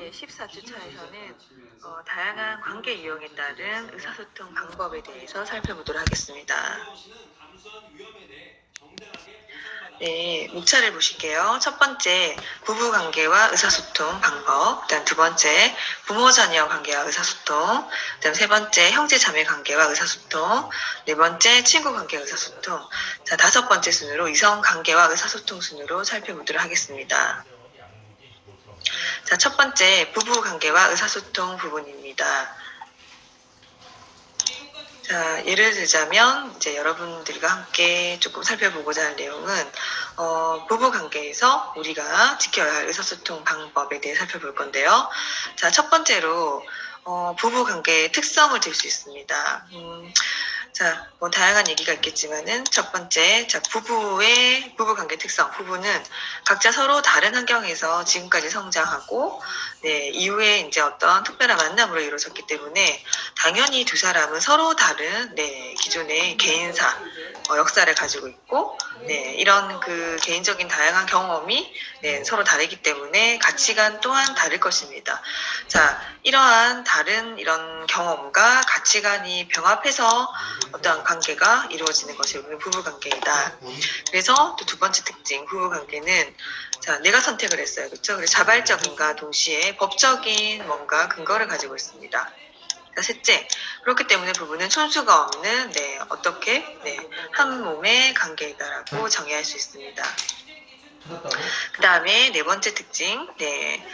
네, 14주차에서는 다양한 관계 유형에 따른 의사소통 방법에 대해서 살펴보도록 하겠습니다. 네, 목차를 보실게요. 첫 번째, 부부관계와 의사소통 방법. 그다음 두 번째, 부모자녀 관계와 의사소통. 그다음 세 번째, 형제자매 관계와 의사소통. 네 번째, 친구 관계 의사소통. 자, 다섯 번째 순으로 이성 관계와 의사소통 순으로 살펴보도록 하겠습니다. 자, 첫 번째, 부부관계와 의사소통 부분입니다. 자, 예를 들자면 이제 여러분들과 함께 조금 살펴보고자 할 내용은 부부 관계에서 우리가 지켜야 할 의사소통 방법에 대해 살펴볼 건데요. 자, 첫 번째로 부부 관계의 특성을 들 수 있습니다. 자, 뭐 다양한 얘기가 있겠지만은 첫 번째, 자, 부부 관계 특성. 부부는 각자 서로 다른 환경에서 지금까지 성장하고, 네, 이후에 이제 어떤 특별한 만남으로 이루어졌기 때문에 당연히 두 사람은 서로 다른, 네, 기존의 개인사, 역사를 가지고 있고, 네, 이런 그 개인적인 다양한 경험이 네, 서로 다르기 때문에 가치관 또한 다를 것입니다. 자, 이러한 다른 이런 경험과 가치관이 병합해서 어떠한 관계가 이루어지는 것이 우리는 부부관계이다. 그래서 또 두 번째 특징, 부부관계는 자, 내가 선택을 했어요. 그렇죠? 그래서 자발적인가 동시에 법적인 뭔가 근거를 가지고 있습니다. 자, 셋째, 그렇기 때문에 부부는 촌수가 없는 네, 어떻게 네, 한 몸의 관계이다라고 정의할 수 있습니다. 그 다음에 네 번째 특징, 네,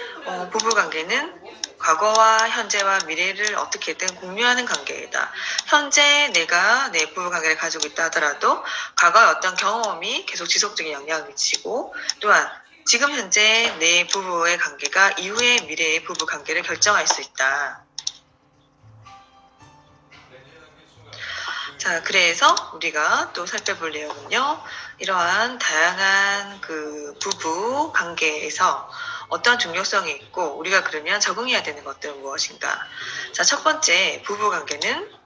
부부관계는 과거와 현재와 미래를 어떻게든 공유하는 관계이다. 현재 내가 내 부부관계를 가지고 있다 하더라도 과거의 어떤 경험이 계속 지속적인 영향을 미치고 또한 지금 현재 내 부부의 관계가 이후의 미래의 부부관계를 결정할 수 있다. 자, 그래서 우리가 또 살펴볼 내용은요, 이러한 다양한 그 부부 관계에서 어떤 중요성이 있고, 우리가 그러면 적응해야 되는 것들은 무엇인가? 자, 첫 번째, 부부 관계는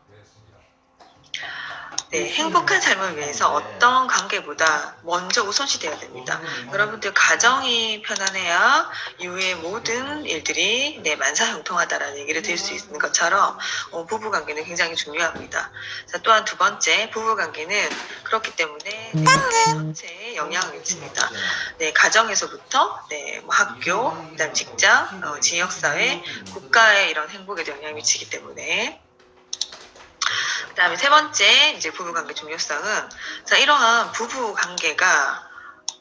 네, 행복한 삶을 위해서 어떤 관계보다 먼저 우선시돼야 됩니다. 여러분들 가정이 편안해야 이후의 모든 일들이 네, 만사형통하다라는 얘기를 들을 수 있는 것처럼 부부관계는 굉장히 중요합니다. 자, 또한 두 번째, 부부관계는 그렇기 때문에 네, 전체에 영향을 미칩니다. 네, 가정에서부터 네, 뭐 학교, 그다음 직장, 지역사회, 국가의 이런 행복에도 영향을 미치기 때문에 그다음에 세 번째 이제 부부관계 중요성은 자 이러한 부부관계가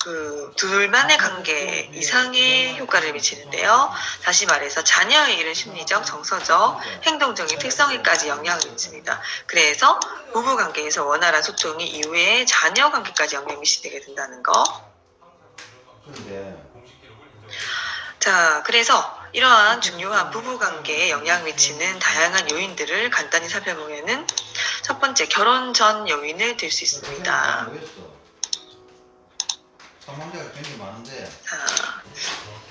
그 둘만의 관계 이상의 효과를 미치는데요. 다시 말해서 자녀의 이런 심리적, 정서적, 행동적인 특성에까지 영향을 미칩니다. 그래서 부부관계에서 원활한 소통이 이후에 자녀 관계까지 영향을 미치게 된다는 거. 자, 그래서 이러한 중요한 부부관계에 영향을 미치는 다양한 요인들을 간단히 살펴보면은 첫 번째, 결혼 전 요인을 들 수 있습니다. 자,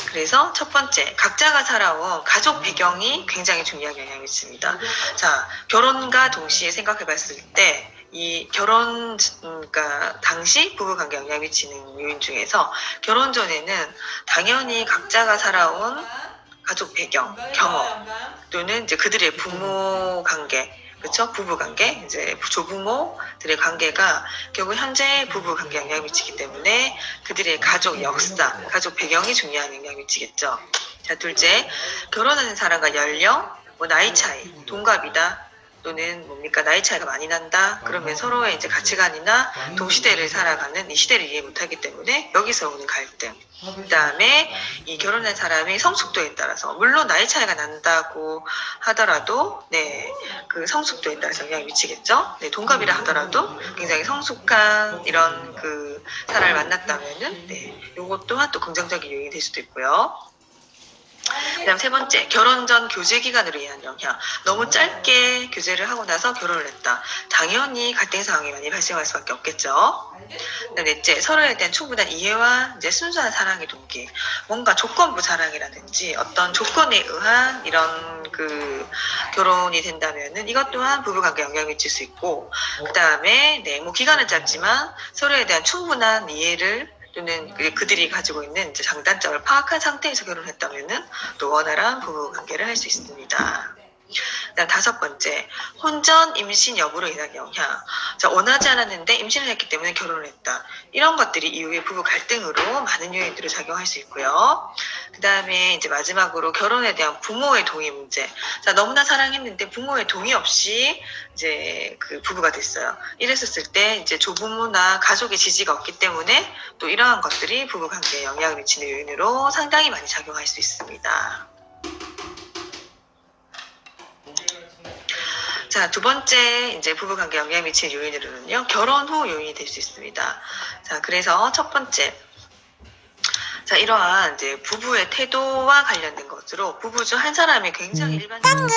그래서 첫 번째, 각자가 살아온 가족 배경이 굉장히 중요한 영향을 미칩니다. 자, 결혼과 동시에 생각해 봤을 때, 이 결혼, 그러니까 당시 부부관계 영향을 미치는 요인 중에서 결혼 전에는 당연히 각자가 살아온 가족 배경, 경험, 또는 이제 그들의 부모 관계, 그렇죠? 부부 관계, 이제 조부모들의 관계가 결국 현재 부부 관계에 영향을 미치기 때문에 그들의 가족 역사, 가족 배경이 중요한 영향을 미치겠죠. 자, 둘째, 결혼하는 사람과 연령, 뭐 나이 차이, 동갑이다. 또는 뭡니까 나이 차이가 많이 난다. 그러면 서로의 이제 가치관이나 동시대를 살아가는 이 시대를 이해 못하기 때문에 여기서 오는 갈등. 그다음에 이 결혼한 사람의 성숙도에 따라서 물론 나이 차이가 난다고 하더라도 네, 그 성숙도에 따라서 영향을 미치겠죠. 네, 동갑이라 하더라도 굉장히 성숙한 이런 그 사람을 만났다면은 네, 요것 또한 또 긍정적인 요인이 될 수도 있고요. 그다음 세 번째, 결혼 전 교제 기간으로 인한 영향. 너무 짧게 교제를 하고 나서 결혼을 했다. 당연히 갈등 상황이 많이 발생할 수밖에 없겠죠. 넷째, 서로에 대한 충분한 이해와 이제 순수한 사랑의 동기. 뭔가 조건부 사랑이라든지 어떤 조건에 의한 이런 그 결혼이 된다면은 이것 또한 부부관계에 영향을 미칠 수 있고, 그 다음에 네, 뭐 기간은 짧지만 서로에 대한 충분한 이해를 또는 그들이 가지고 있는 이제 장단점을 파악한 상태에서 결혼했다면은 또 원활한 부부 관계를 할 수 있습니다. 그다음 5번째, 혼전 임신 여부로 인한 영향. 자, 원하지 않았는데 임신을 했기 때문에 결혼을 했다. 이런 것들이 이후에 부부 갈등으로 많은 요인들을 작용할 수 있고요. 그 다음에 이제 마지막으로 결혼에 대한 부모의 동의 문제. 자, 너무나 사랑했는데 부모의 동의 없이 이제 그 부부가 됐어요. 이랬었을 때 이제 조부모나 가족의 지지가 없기 때문에 또 이러한 것들이 부부 관계에 영향을 미치는 요인으로 상당히 많이 작용할 수 있습니다. 자, 2번째, 이제 부부관계에 영향을 미치는 요인으로는요, 결혼 후 요인이 될 수 있습니다. 자, 그래서 첫 번째. 자, 이러한 이제 부부의 태도와 관련된 것으로 부부 중 한 사람이 굉장히 일반적으로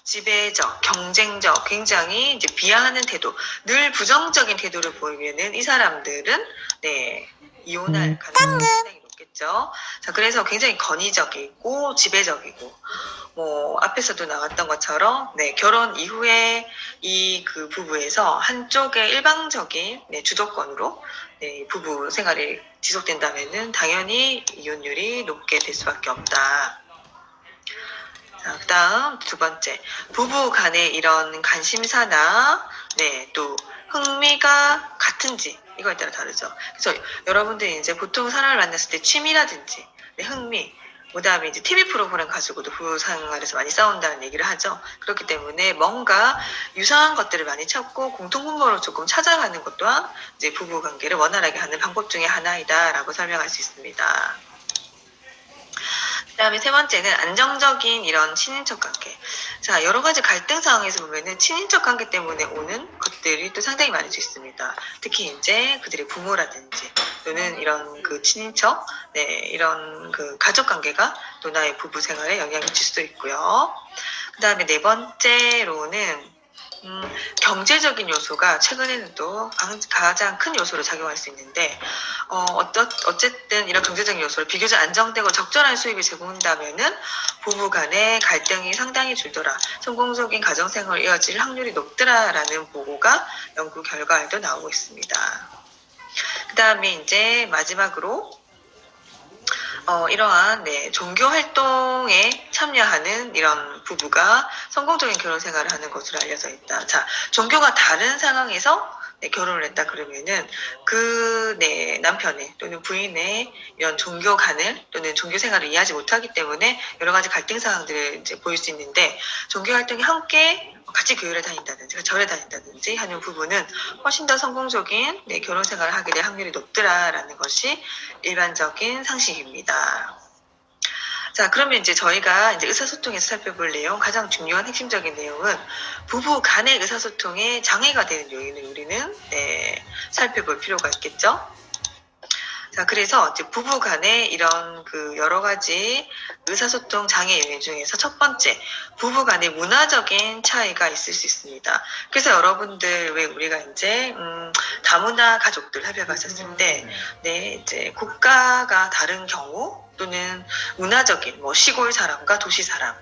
지배적, 경쟁적, 굉장히 이제 비하하는 태도, 늘 부정적인 태도를 보이면은 이 사람들은, 네, 이혼할 가능성이 상당히 높겠죠. 자, 그래서 굉장히 권위적이고, 지배적이고, 뭐 앞에서도 나왔던 것처럼 네, 결혼 이후에 이 그 부부에서 한쪽의 일방적인 네, 주도권으로 네, 부부 생활이 지속된다면은 당연히 이혼율이 높게 될 수밖에 없다. 자, 그다음 2번째, 부부 간의 이런 관심사나 네, 또 흥미가 같은지 이거에 따라 다르죠. 그래서 여러분들이 이제 보통 사람을 만났을 때 취미라든지 네, 흥미, 그다음에 이제 TV 프로그램 가지고도 부부 생활에서 많이 싸운다는 얘기를 하죠. 그렇기 때문에 뭔가 유사한 것들을 많이 찾고 공통분모를 조금 찾아가는 것 또한 이제 부부 관계를 원활하게 하는 방법 중에 하나이다라고 설명할 수 있습니다. 그 다음에 3번째는 안정적인 이런 친인척 관계. 자, 여러 가지 갈등 상황에서 보면은 친인척 관계 때문에 오는 것들이 또 상당히 많을 수 있습니다. 특히 이제 그들의 부모라든지 또는 이런 그 친인척, 네, 이런 그 가족 관계가 또 나의 부부 생활에 영향을 줄 수도 있고요. 그 다음에 4번째로는 경제적인 요소가 최근에는 또 가장 큰 요소로 작용할 수 있는데, 어쨌든 이런 경제적인 요소를 비교적 안정되고 적절한 수입이 제공된다면은 부부 간의 갈등이 상당히 줄더라, 성공적인 가정생활을 이어질 확률이 높더라라는 보고가 연구 결과에도 나오고 있습니다. 그 다음에 이제 마지막으로 이러한 네, 종교 활동에 참여하는 이런 부부가 성공적인 결혼 생활을 하는 것으로 알려져 있다. 자, 종교가 다른 상황에서 네, 결혼을 했다 그러면은 그 네, 남편의 또는 부인의 이런 종교관을 또는 종교 생활을 이해하지 못하기 때문에 여러 가지 갈등 상황들을 이제 보일 수 있는데, 종교 활동이 함께 같이 교회를 다닌다든지 절에 다닌다든지 하는 부부는 훨씬 더 성공적인 네, 결혼 생활을 하게 될 확률이 높더라라는 것이 일반적인 상식입니다. 자, 그러면 이제 저희가 이제 의사소통에서 살펴볼 내용, 가장 중요한 핵심적인 내용은 부부 간의 의사소통에 장애가 되는 요인을 우리는 네, 살펴볼 필요가 있겠죠. 자, 그래서 이제 부부 간의 이런 그 여러 가지 의사소통 장애 요인 중에서 첫 번째, 부부 간의 문화적인 차이가 있을 수 있습니다. 그래서 여러분들 왜 우리가 이제 다문화 가족들 살펴봤었을 때, 네, 이제 국가가 다른 경우 또는 문화적인 뭐 시골 사람과 도시 사람,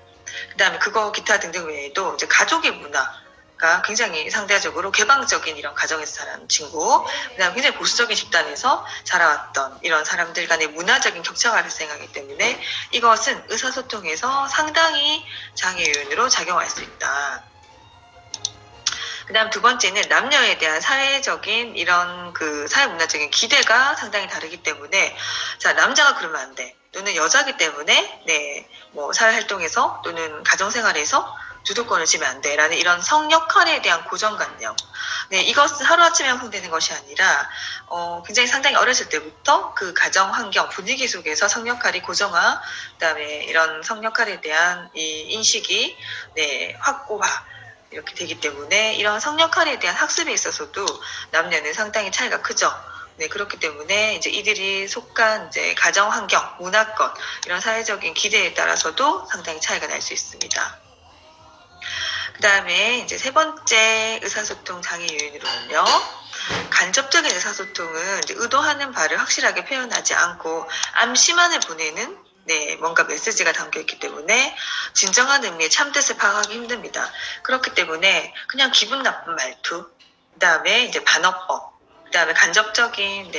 그다음에 그거 기타 등등 외에도 이제 가족의 문화가 굉장히 상대적으로 개방적인 이런 가정에서 자란 친구, 그다음에 굉장히 보수적인 집단에서 자라왔던 이런 사람들 간의 문화적인 격차가 발생하기 때문에 이것은 의사소통에서 상당히 장애 요인으로 작용할 수 있다. 그 다음 2번째는 남녀에 대한 사회적인 이런 그 사회문화적인 기대가 상당히 다르기 때문에, 자, 남자가 그러면 안 돼, 또는 여자기 때문에 네, 뭐 사회활동에서 또는 가정생활에서 주도권을 쥐면 안 돼라는 이런 성 역할에 대한 고정관념, 네, 이것은 하루아침에 형성되는 것이 아니라 굉장히 상당히 어렸을 때부터 그 가정 환경 분위기 속에서 성 역할이 고정화, 그다음에 이런 성 역할에 대한 이 인식이 네, 확고화 이렇게 되기 때문에 이런 성 역할에 대한 학습에 있어서도 남녀는 상당히 차이가 크죠. 네, 그렇기 때문에 이제 이들이 속한 이제 가정 환경, 문화권, 이런 사회적인 기대에 따라서도 상당히 차이가 날 수 있습니다. 그 다음에 이제 3번째 의사소통 장애 요인으로는요, 간접적인 의사소통은 이제 의도하는 바를 확실하게 표현하지 않고 암시만을 보내는 네, 뭔가 메시지가 담겨있기 때문에 진정한 의미의 참뜻을 파악하기 힘듭니다. 그렇기 때문에 그냥 기분 나쁜 말투, 그 다음에 이제 반어법, 그 다음에 간접적인,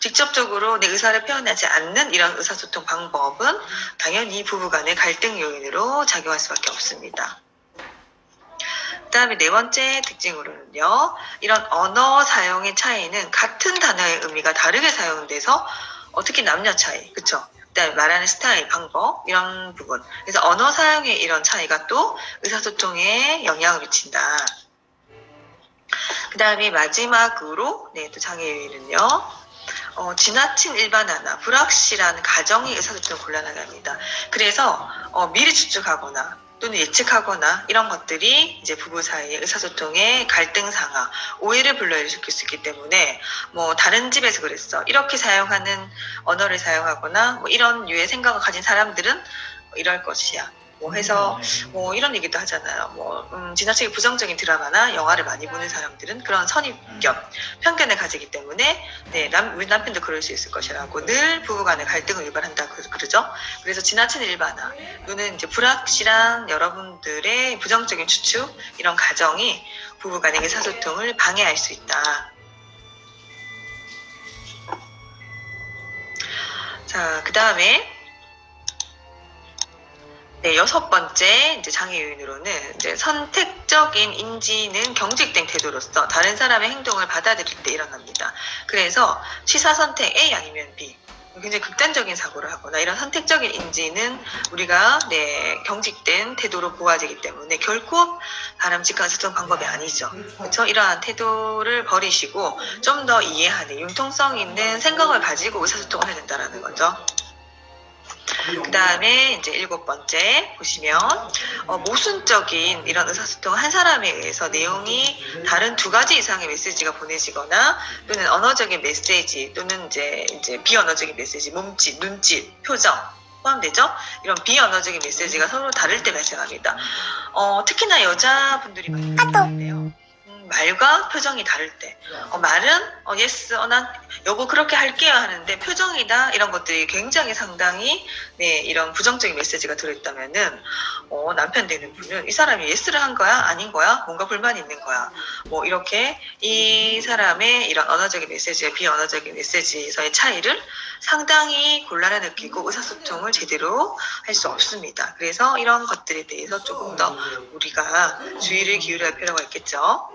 직접적으로 내 의사를 표현하지 않는 이런 의사소통 방법은 당연히 부부간의 갈등 요인으로 작용할 수밖에 없습니다. 그 다음에 네 번째 특징으로는요, 이런 언어 사용의 차이는 같은 단어의 의미가 다르게 사용돼서 특히 남녀 차이, 그쵸? 그다음에 말하는 스타일, 방법 이런 부분. 그래서 언어 사용의 이런 차이가 또 의사소통에 영향을 미친다. 그 다음에 마지막으로 또 장애 요인은요. 지나친 일반화나 불확실한 가정이 의사소통을 곤란하게 합니다. 그래서 미리 추측하거나 또는 예측하거나 이런 것들이 이제 부부 사이의 의사소통의 갈등 상하, 오해를 불러일으킬 수 있기 때문에 뭐 다른 집에서 그랬어. 이렇게 사용하는 언어를 사용하거나 뭐 이런 유의 생각을 가진 사람들은 이럴 것이야. 뭐 해서 뭐 이런 얘기도 하잖아요. 뭐 지나치게 부정적인 드라마나 영화를 많이 보는 사람들은 그런 선입견, 편견을 가지기 때문에 우리 남편도 그럴 수 있을 것이라고 늘 부부간의 갈등을 유발한다 그러죠. 그래서 지나친 일반화 또는 이제 불확실한 여러분들의 부정적인 추측 이런 가정이 부부간의 의사소통을 방해할 수 있다. 자, 그 다음에 여섯 번째 이제 장애 요인으로는 이제 선택적인 인지는 경직된 태도로서 다른 사람의 행동을 받아들일 때 일어납니다. 그래서 취사 선택 A 아니면 B, 굉장히 극단적인 사고를 하거나 이런 선택적인 인지는 우리가 경직된 태도로 보아지기 때문에 결코 바람직한 의사소통 방법이 아니죠. 그렇죠? 이러한 태도를 버리시고 좀 더 이해하는 융통성 있는 생각을 가지고 의사소통을 해야 된다는 거죠. 그 다음에 이제 일곱 번째 보시면 모순적인 이런 의사소통 한 사람에 의해서 내용이 다른 두 가지 이상의 메시지가 보내지거나 또는 언어적인 메시지 또는 이제 비언어적인 메시지, 몸짓, 눈짓, 표정 포함되죠? 이런 비언어적인 메시지가 서로 다를 때 발생합니다. 특히나 여자분들이 많이 그러는데요. 말과 표정이 다를 때 말은 yes, 난 여보 그렇게 할게요 하는데 표정이나 이런 것들이 굉장히 상당히 이런 부정적인 메시지가 들어있다면은 남편 되는 분은 이 사람이 yes를 한 거야? 아닌 거야? 뭔가 불만이 있는 거야? 뭐 이렇게 이 사람의 이런 언어적인 메시지와 비언어적인 메시지에서의 차이를 상당히 곤란해 느끼고 의사소통을 제대로 할 수 없습니다. 그래서 이런 것들에 대해서 조금 더 우리가 주의를 기울여야 할 필요가 있겠죠.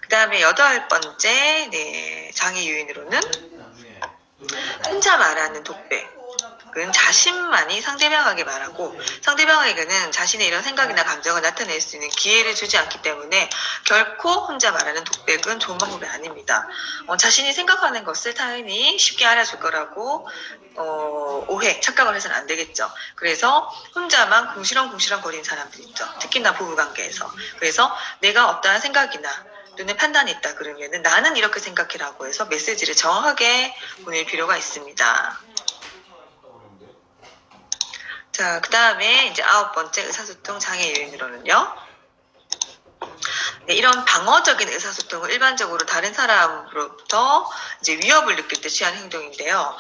그 다음에 여덟 번째 장애 요인으로는 혼자 말하는 독백은 자신만이 상대방에게 말하고 상대방에게는 자신의 이런 생각이나 감정을 나타낼 수 있는 기회를 주지 않기 때문에 결코 혼자 말하는 독백은 좋은 방법이 아닙니다. 자신이 생각하는 것을 타인이 쉽게 알아줄 거라고 착각을 해서는 안 되겠죠. 그래서 혼자만 궁시렁궁시렁 거리는 사람들 있죠. 특히나 부부관계에서. 그래서 내가 어떠한 생각이나 눈에 판단이 있다 그러면은 나는 이렇게 생각해라고 해서 메시지를 정확하게 보낼 필요가 있습니다. 자, 그 다음에 이제 아홉 번째 의사소통 장애 요인으로는요. 이런 방어적인 의사소통은 일반적으로 다른 사람으로부터 이제 위협을 느낄 때 취한 행동인데요.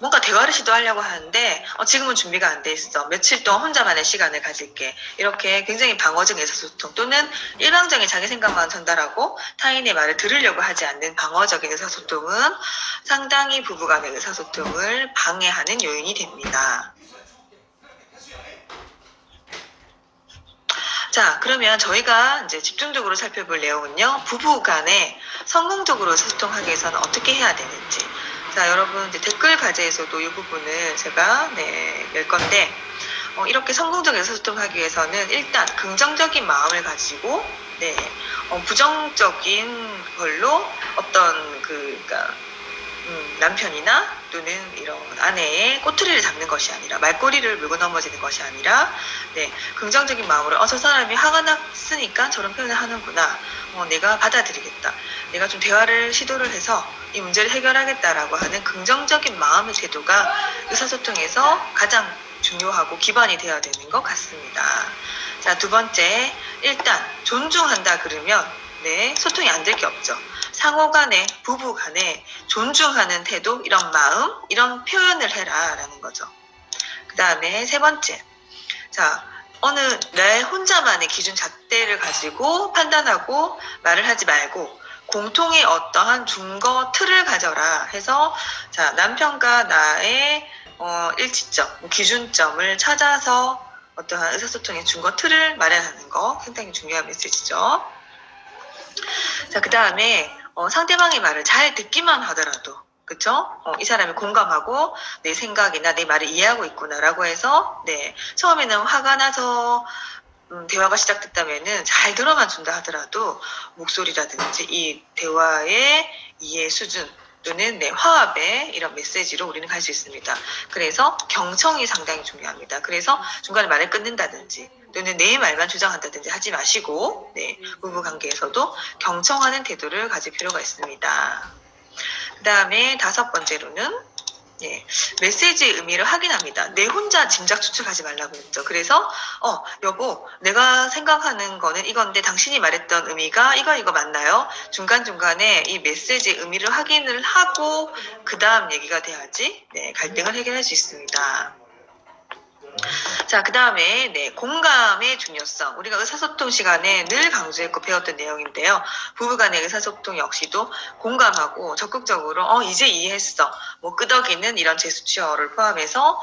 뭔가 대화를 시도하려고 하는데 지금은 준비가 안 돼 있어. 며칠 동안 혼자만의 시간을 가질게. 이렇게 굉장히 방어적인 의사소통 또는 일방적인 자기 생각만 전달하고 타인의 말을 들으려고 하지 않는 방어적인 의사소통은 상당히 부부간의 의사소통을 방해하는 요인이 됩니다. 자, 그러면 저희가 이제 집중적으로 살펴볼 내용은요, 부부 간에 성공적으로 소통하기 위해서는 어떻게 해야 되는지. 자, 여러분, 이제 댓글 과제에서도 이 부분을 제가 낼 건데, 이렇게 성공적으로 소통하기 위해서는 일단 긍정적인 마음을 가지고, 부정적인 걸로 어떤 남편이나 또는 이런 아내의 꼬투리를 잡는 것이 아니라 말꼬리를 물고 넘어지는 것이 아니라 긍정적인 마음으로 저 사람이 화가 났으니까 저런 표현을 하는구나. 내가 받아들이겠다. 내가 좀 대화를 시도를 해서 이 문제를 해결하겠다라고 하는 긍정적인 마음의 태도가 의사소통에서 가장 중요하고 기반이 되어야 되는 것 같습니다. 자, 두 번째, 일단 존중한다 그러면 소통이 안 될 게 없죠. 상호 간에, 부부 간에 존중하는 태도, 이런 마음, 이런 표현을 해라 라는 거죠. 그 다음에 세 번째, 자, 내 혼자만의 기준 잣대를 가지고 판단하고 말을 하지 말고 공통의 어떠한 준거 틀을 가져라 해서 자 남편과 나의 일치점, 기준점을 찾아서 어떠한 의사소통의 준거 틀을 마련하는 거 상당히 중요한 메시지죠. 자, 그 다음에 상대방의 말을 잘 듣기만 하더라도 그쵸? 이 사람이 공감하고 내 생각이나 내 말을 이해하고 있구나라고 해서 네 처음에는 화가 나서 대화가 시작됐다면은 잘 들어만 준다 하더라도 목소리라든지 이 대화의 이해 수준 또는 내 화합의 이런 메시지로 우리는 갈 수 있습니다. 그래서 경청이 상당히 중요합니다. 그래서 중간에 말을 끊는다든지 또는 내 말만 주장한다든지 하지 마시고 네, 부부 관계에서도 경청하는 태도를 가질 필요가 있습니다. 그 다음에 5번째로는 예, 메시지의 의미를 확인합니다. 내 혼자 짐작 추측하지 말라고 했죠. 그래서 여보 내가 생각하는 거는 이건데 당신이 말했던 의미가 이거 맞나요? 중간중간에 이 메시지의 의미를 확인을 하고 그 다음 얘기가 돼야지 네, 갈등을 해결할 수 있습니다. 자, 그 다음에 네, 공감의 중요성. 우리가 의사소통 시간에 늘 강조했고 배웠던 내용인데요. 부부간의 의사소통 역시도 공감하고 적극적으로 이제 이해했어. 뭐 끄덕이는 이런 제스처를 포함해서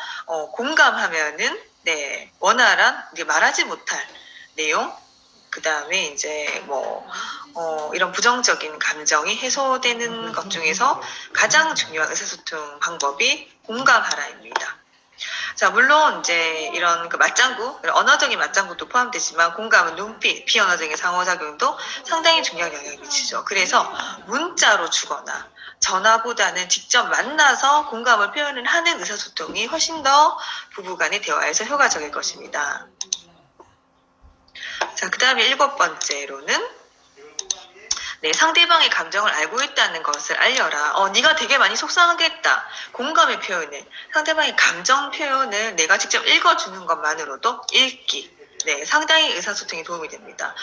공감하면은 네, 원활한 이제 말하지 못할 내용. 그 다음에 이제 이런 부정적인 감정이 해소되는 것 중에서 가장 중요한 의사소통 방법이 공감하라입니다. 자, 물론 이제 이런 그 맞장구, 언어적인 맞장구도 포함되지만 공감은 눈빛, 비언어적인 상호작용도 상당히 중요한 영향을 미치죠. 그래서 문자로 주거나 전화보다는 직접 만나서 공감을 표현을 하는 의사소통이 훨씬 더 부부간의 대화에서 효과적일 것입니다. 자, 그 다음에 7번째로는 네, 상대방의 감정을 알고 있다는 것을 알려라. 네가 되게 많이 속상하겠다. 공감의 표현을, 상대방의 감정 표현을 내가 직접 읽어주는 것만으로도 읽기. 네, 상당히 의사소통에 도움이 됩니다.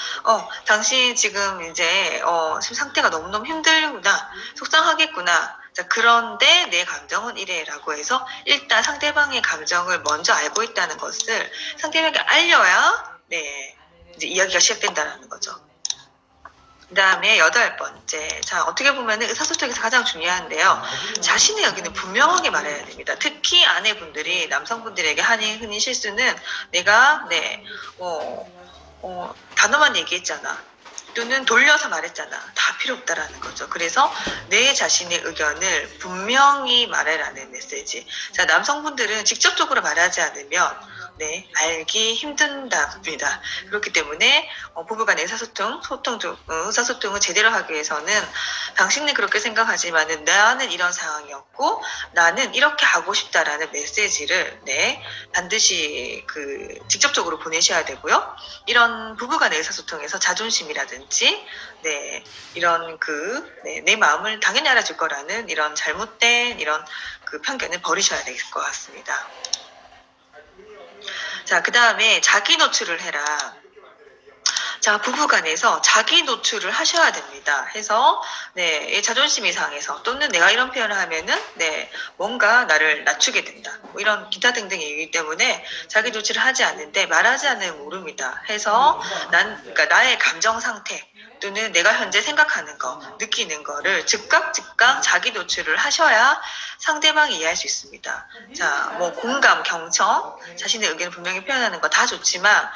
당신 지금 이제, 지금 상태가 너무너무 힘들구나. 속상하겠구나. 자, 그런데 내 감정은 이래라고 해서 일단 상대방의 감정을 먼저 알고 있다는 것을 상대방에게 알려야, 네, 이제 이야기가 시작된다는 거죠. 그 다음에 8번째. 자, 어떻게 보면 의사소통에서 가장 중요한데요. 자신의 의견을 분명하게 말해야 됩니다. 특히 아내분들이 남성분들에게 하는 흔히 실수는 내가, 네, 단어만 얘기했잖아. 또는 돌려서 말했잖아. 다 필요 없다라는 거죠. 그래서 내 자신의 의견을 분명히 말해라는 메시지. 자, 남성분들은 직접적으로 말하지 않으면 네, 알기 힘든답니다. 그렇기 때문에 부부간의 의사소통을 제대로 하기 위해서는 당신은 그렇게 생각하지만은 나는 이런 상황이었고 나는 이렇게 하고 싶다라는 메시지를 네, 반드시 직접적으로 보내셔야 되고요. 이런 부부간의 의사소통에서 자존심이라든지 네, 이런 네, 내 마음을 당연히 알아줄 거라는 이런 잘못된 이런 편견을 버리셔야 될 것 같습니다. 자, 그 다음에 자기 노출을 해라. 자, 부부간에서 자기 노출을 하셔야 됩니다. 해서 네, 자존심이 상해서 또는 내가 이런 표현을 하면은 네, 뭔가 나를 낮추게 된다. 뭐 이런 기타 등등 얘기이기 때문에 자기 노출을 하지 않는데 말하지 않으면 모릅니다. 해서 그러니까 나의 감정 상태 또는 내가 현재 생각하는 거, 느끼는 거를 즉각 자기 노출을 하셔야 상대방이 이해할 수 있습니다. 자, 뭐 공감, 경청, 자신의 의견을 분명히 표현하는 거 다 좋지만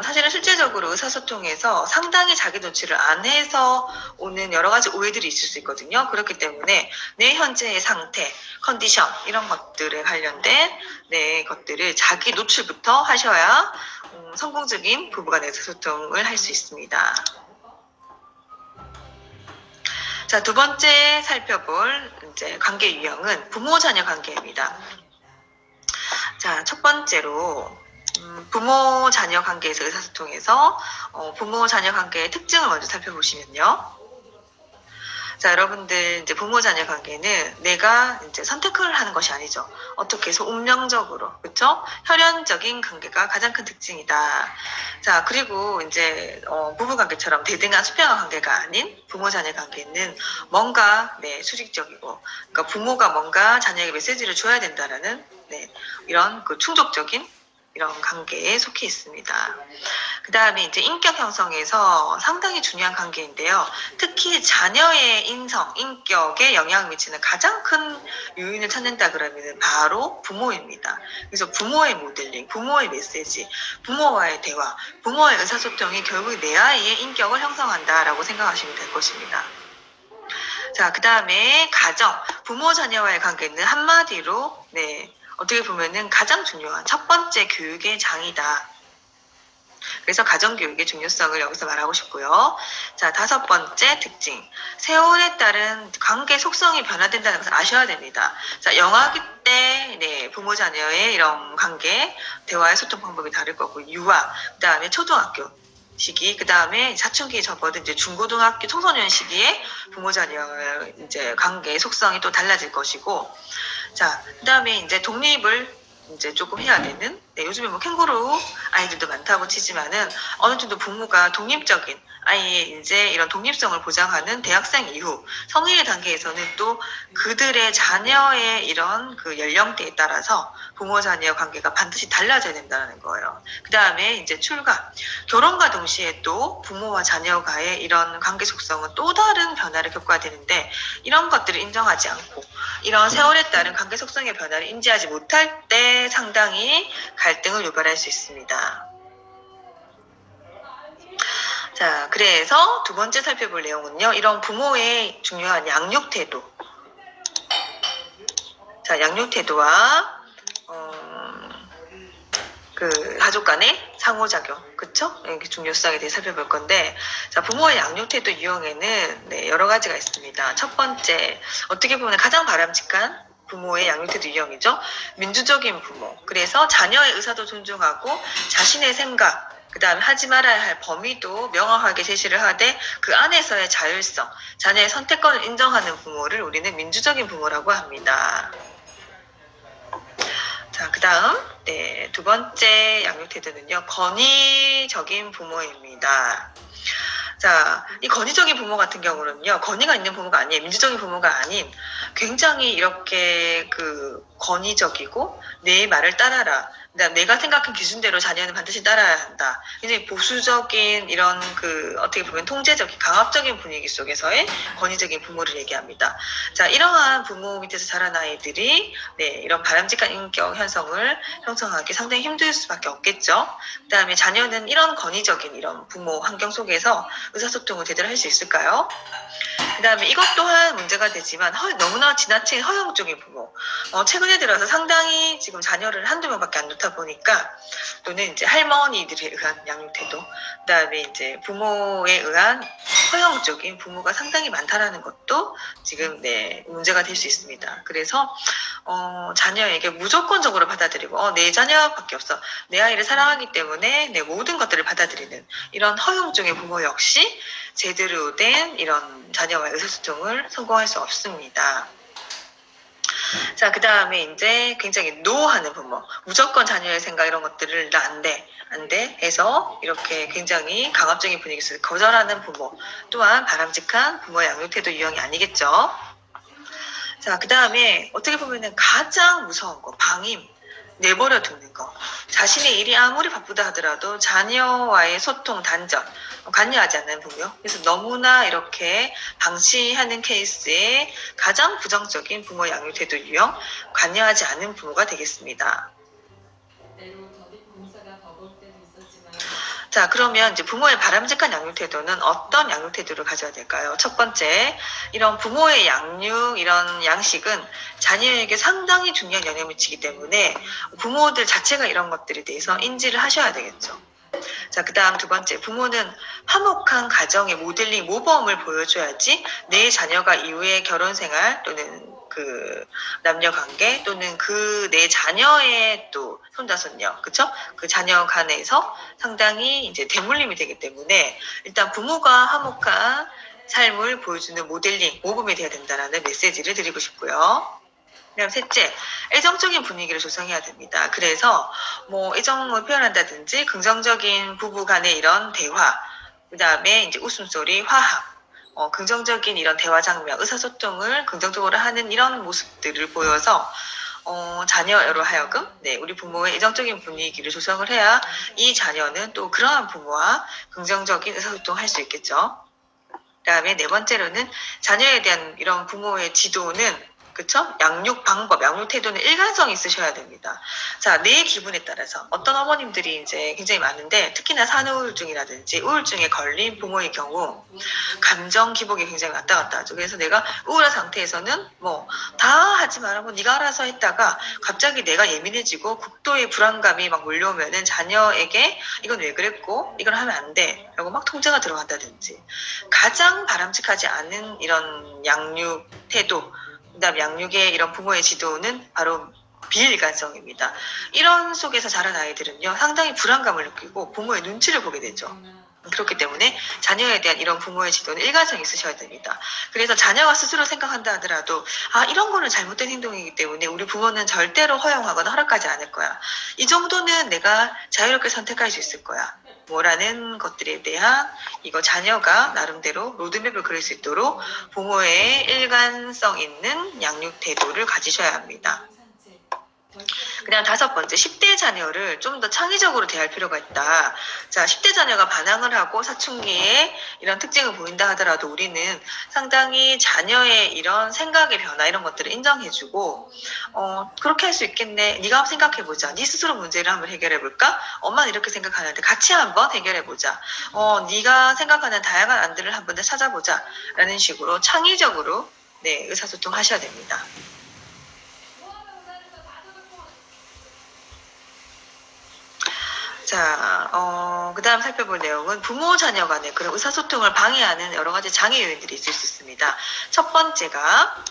사실은 실제적으로 의사소통에서 상당히 자기 노출을 안 해서 오는 여러 가지 오해들이 있을 수 있거든요. 그렇기 때문에 내 현재의 상태, 컨디션 이런 것들에 관련된 네, 것들을 자기 노출부터 하셔야 성공적인 부부간의 의사소통을 할 수 있습니다. 자, 2번째 살펴볼 이제 관계 유형은 부모 자녀 관계입니다. 자, 첫 번째로 부모 자녀 관계에서 의사소통에서 부모 자녀 관계의 특징을 먼저 살펴보시면요. 자, 여러분들 이제 부모 자녀 관계는 내가 이제 선택을 하는 것이 아니죠. 어떻게 해서 운명적으로, 그렇죠? 혈연적인 관계가 가장 큰 특징이다. 자, 그리고 이제 부부 관계처럼 대등한 수평한 관계가 아닌 부모 자녀 관계는 뭔가 네, 수직적이고, 그러니까 부모가 뭔가 자녀에게 메시지를 줘야 된다라는 네, 이런 충족적인 이런 관계에 속해 있습니다. 그 다음에 이제 인격 형성에서 상당히 중요한 관계인데요. 특히 자녀의 인성, 인격에 영향을 미치는 가장 큰 요인을 찾는다 그러면 바로 부모입니다. 그래서 부모의 모델링, 부모의 메시지, 부모와의 대화, 부모의 의사소통이 결국 내 아이의 인격을 형성한다라고 생각하시면 될 것입니다. 자, 그 다음에 가정, 부모 자녀와의 관계는 한마디로 어떻게 보면은 가장 중요한 첫 번째 교육의 장이다. 그래서 가정교육의 중요성을 여기서 말하고 싶고요. 자, 5번째 특징. 세월에 따른 관계 속성이 변화된다는 것을 아셔야 됩니다. 자, 영아기 때 부모 자녀의 이런 관계, 대화의 소통 방법이 다를 거고, 유아, 그 다음에 초등학교 시기, 그 다음에 사춘기에 접어든 이제 중고등학교 청소년 시기에 부모 자녀의 이제 관계의 속성이 또 달라질 것이고, 자, 그 다음에 이제 독립을 이제 조금 해야 되는, 요즘에 뭐 캥거루 아이들도 많다고 치지만은 어느 정도 부모가 독립적인 아이의 이제 이런 독립성을 보장하는 대학생 이후 성인의 단계에서는 또 그들의 자녀의 이런 그 연령대에 따라서 부모 자녀 관계가 반드시 달라져야 된다는 거예요. 그 다음에 이제 출가, 결혼과 동시에 또 부모와 자녀가의 이런 관계 속성은 또 다른 변화를 겪어야 되는데, 이런 것들을 인정하지 않고 이런 세월에 따른 관계 속성의 변화를 인지하지 못할 때 상당히 갈등을 유발할 수 있습니다. 자, 그래서 두 번째 살펴볼 내용은요, 이런 부모의 중요한 양육 태도. 자, 양육 태도와 그 가족 간의 상호작용, 그쵸? 이게 중요성에 대해 살펴볼 건데, 자, 부모의 양육 태도 유형에는 여러 가지가 있습니다. 첫 번째, 어떻게 보면 가장 바람직한 부모의 양육 태도 유형이죠. 민주적인 부모. 그래서 자녀의 의사도 존중하고 자신의 생각, 그 다음에 하지 말아야 할 범위도 명확하게 제시를 하되 그 안에서의 자율성, 자녀의 선택권을 인정하는 부모를 우리는 민주적인 부모라고 합니다. 자, 그 다음 두 번째 양육 태도는요, 권위적인 부모입니다. 자, 이 권위적인 부모 같은 경우는요, 권위가 있는 부모가 아니에요. 민주적인 부모가 아닌 굉장히 이렇게 그 권위적이고 내 말을 따라라, 그다음 내가 생각한 기준대로 자녀는 반드시 따라야 한다. 굉장히 보수적인 이런 그 어떻게 보면 통제적인 강압적인 분위기 속에서의 권위적인 부모를 얘기합니다. 자, 이러한 부모 밑에서 자란 아이들이 이런 바람직한 인격 형성을 형성하기 상당히 힘들 수밖에 없겠죠. 그다음에 자녀는 이런 권위적인 이런 부모 환경 속에서 의사소통을 제대로 할 수 있을까요? 그 다음에 이것 또한 문제가 되지만 너무나 지나친 허용적인 부모, 최근에 들어서 상당히 지금 자녀를 한두 명밖에 안 놓다 보니까, 또는 이제 할머니들에 의한 양육 태도, 그 다음에 이제 부모에 의한 허용적인 부모가 상당히 많다라는 것도 지금 문제가 될 수 있습니다. 그래서 자녀에게 무조건적으로 받아들이고 내 자녀밖에 없어, 내 아이를 사랑하기 때문에 내 모든 것들을 받아들이는 이런 허용적인 부모 역시 제대로 된 이런 자녀와의 의사소통을 성공할 수 없습니다. 자, 그 다음에 이제 굉장히 노하는 부모, 무조건 자녀의 생각 이런 것들을 나 안 돼 해서 이렇게 굉장히 강압적인 분위기 속에서 거절하는 부모 또한 바람직한 부모의 양육 태도 유형이 아니겠죠. 자, 그 다음에 어떻게 보면은 가장 무서운 거, 방임, 내버려 두는 거. 자신의 일이 아무리 바쁘다 하더라도 자녀와의 소통 단절, 관여하지 않는 부모. 그래서 너무나 이렇게 방치하는 케이스에 가장 부정적인 부모 양육 태도 유형, 관여하지 않는 부모가 되겠습니다. 자, 그러면 이제 부모의 바람직한 양육 태도는 어떤 양육 태도를 가져야 될까요? 첫 번째, 이런 부모의 양육, 이런 양식은 자녀에게 상당히 중요한 영향을 미치기 때문에 부모들 자체가 이런 것들에 대해서 인지를 하셔야 되겠죠. 자, 그 다음 두 번째, 부모는 화목한 가정의 모델링, 모범을 보여줘야지 내 자녀가 이후에 결혼 생활 또는 그 남녀 관계 또는 그 내 자녀의 또 손자 손녀, 그쵸? 그 자녀 간에서 상당히 이제 대물림이 되기 때문에 일단 부모가 화목한 삶을 보여주는 모델링, 모범이 되어야 된다는 메시지를 드리고 싶고요. 그다음 셋째, 애정적인 분위기를 조성해야 됩니다. 그래서 뭐 애정을 표현한다든지 긍정적인 부부 간의 이런 대화, 그다음에 이제 웃음소리, 화합, 긍정적인 이런 대화 장면, 의사소통을 긍정적으로 하는 이런 모습들을 보여서 자녀로 하여금 우리 부모의 이성적인 분위기를 조성을 해야 이 자녀는 또 그러한 부모와 긍정적인 의사소통을 할 수 있겠죠. 그다음에 네 번째로는 자녀에 대한 이런 부모의 지도는 그쵸? 양육 방법, 양육 태도는 일관성이 있으셔야 됩니다. 자, 내 기분에 따라서 어떤 어머님들이 이제 굉장히 많은데 특히나 산후우울증이라든지 우울증에 걸린 부모의 경우 감정 기복이 굉장히 왔다 갔다 하죠. 그래서 내가 우울한 상태에서는 뭐 다 하지 말라고 네가 알아서 했다가 갑자기 내가 예민해지고 극도의 불안감이 막 몰려오면은 자녀에게 이건 왜 그랬고 이건 하면 안 돼 라고 막 통제가 들어간다든지 가장 바람직하지 않은 이런 양육 태도 그다음 양육의 이런 부모의 지도는 바로 비일관성입니다. 이런 속에서 자란 아이들은요 상당히 불안감을 느끼고 부모의 눈치를 보게 되죠. 그렇기 때문에 자녀에 대한 이런 부모의 지도는 일관성이 있으셔야 됩니다. 그래서 자녀가 스스로 생각한다 하더라도 이런 거는 잘못된 행동이기 때문에 우리 부모는 절대로 허용하거나 허락하지 않을 거야. 이 정도는 내가 자유롭게 선택할 수 있을 거야. 뭐라는 것들에 대한 이거 자녀가 나름대로 로드맵을 그릴 수 있도록 부모의 일관성 있는 양육 태도를 가지셔야 합니다. 그다음 다섯 번째, 10대 자녀를 좀 더 창의적으로 대할 필요가 있다. 자, 10대 자녀가 반항을 하고 사춘기에 이런 특징을 보인다 하더라도 우리는 상당히 자녀의 이런 생각의 변화 이런 것들을 인정해주고 그렇게 할 수 있겠네. 네가 한번 생각해보자. 네 스스로 문제를 한번 해결해볼까? 엄마는 이렇게 생각하는데 같이 한번 해결해보자. 네가 생각하는 다양한 안들을 한번 더 찾아보자. 라는 식으로 창의적으로 의사소통 하셔야 됩니다. 자, 그 다음 살펴볼 내용은 부모 자녀 간의 그런 의사소통을 방해하는 여러 가지 장애 요인들이 있을 수 있습니다. 첫 번째가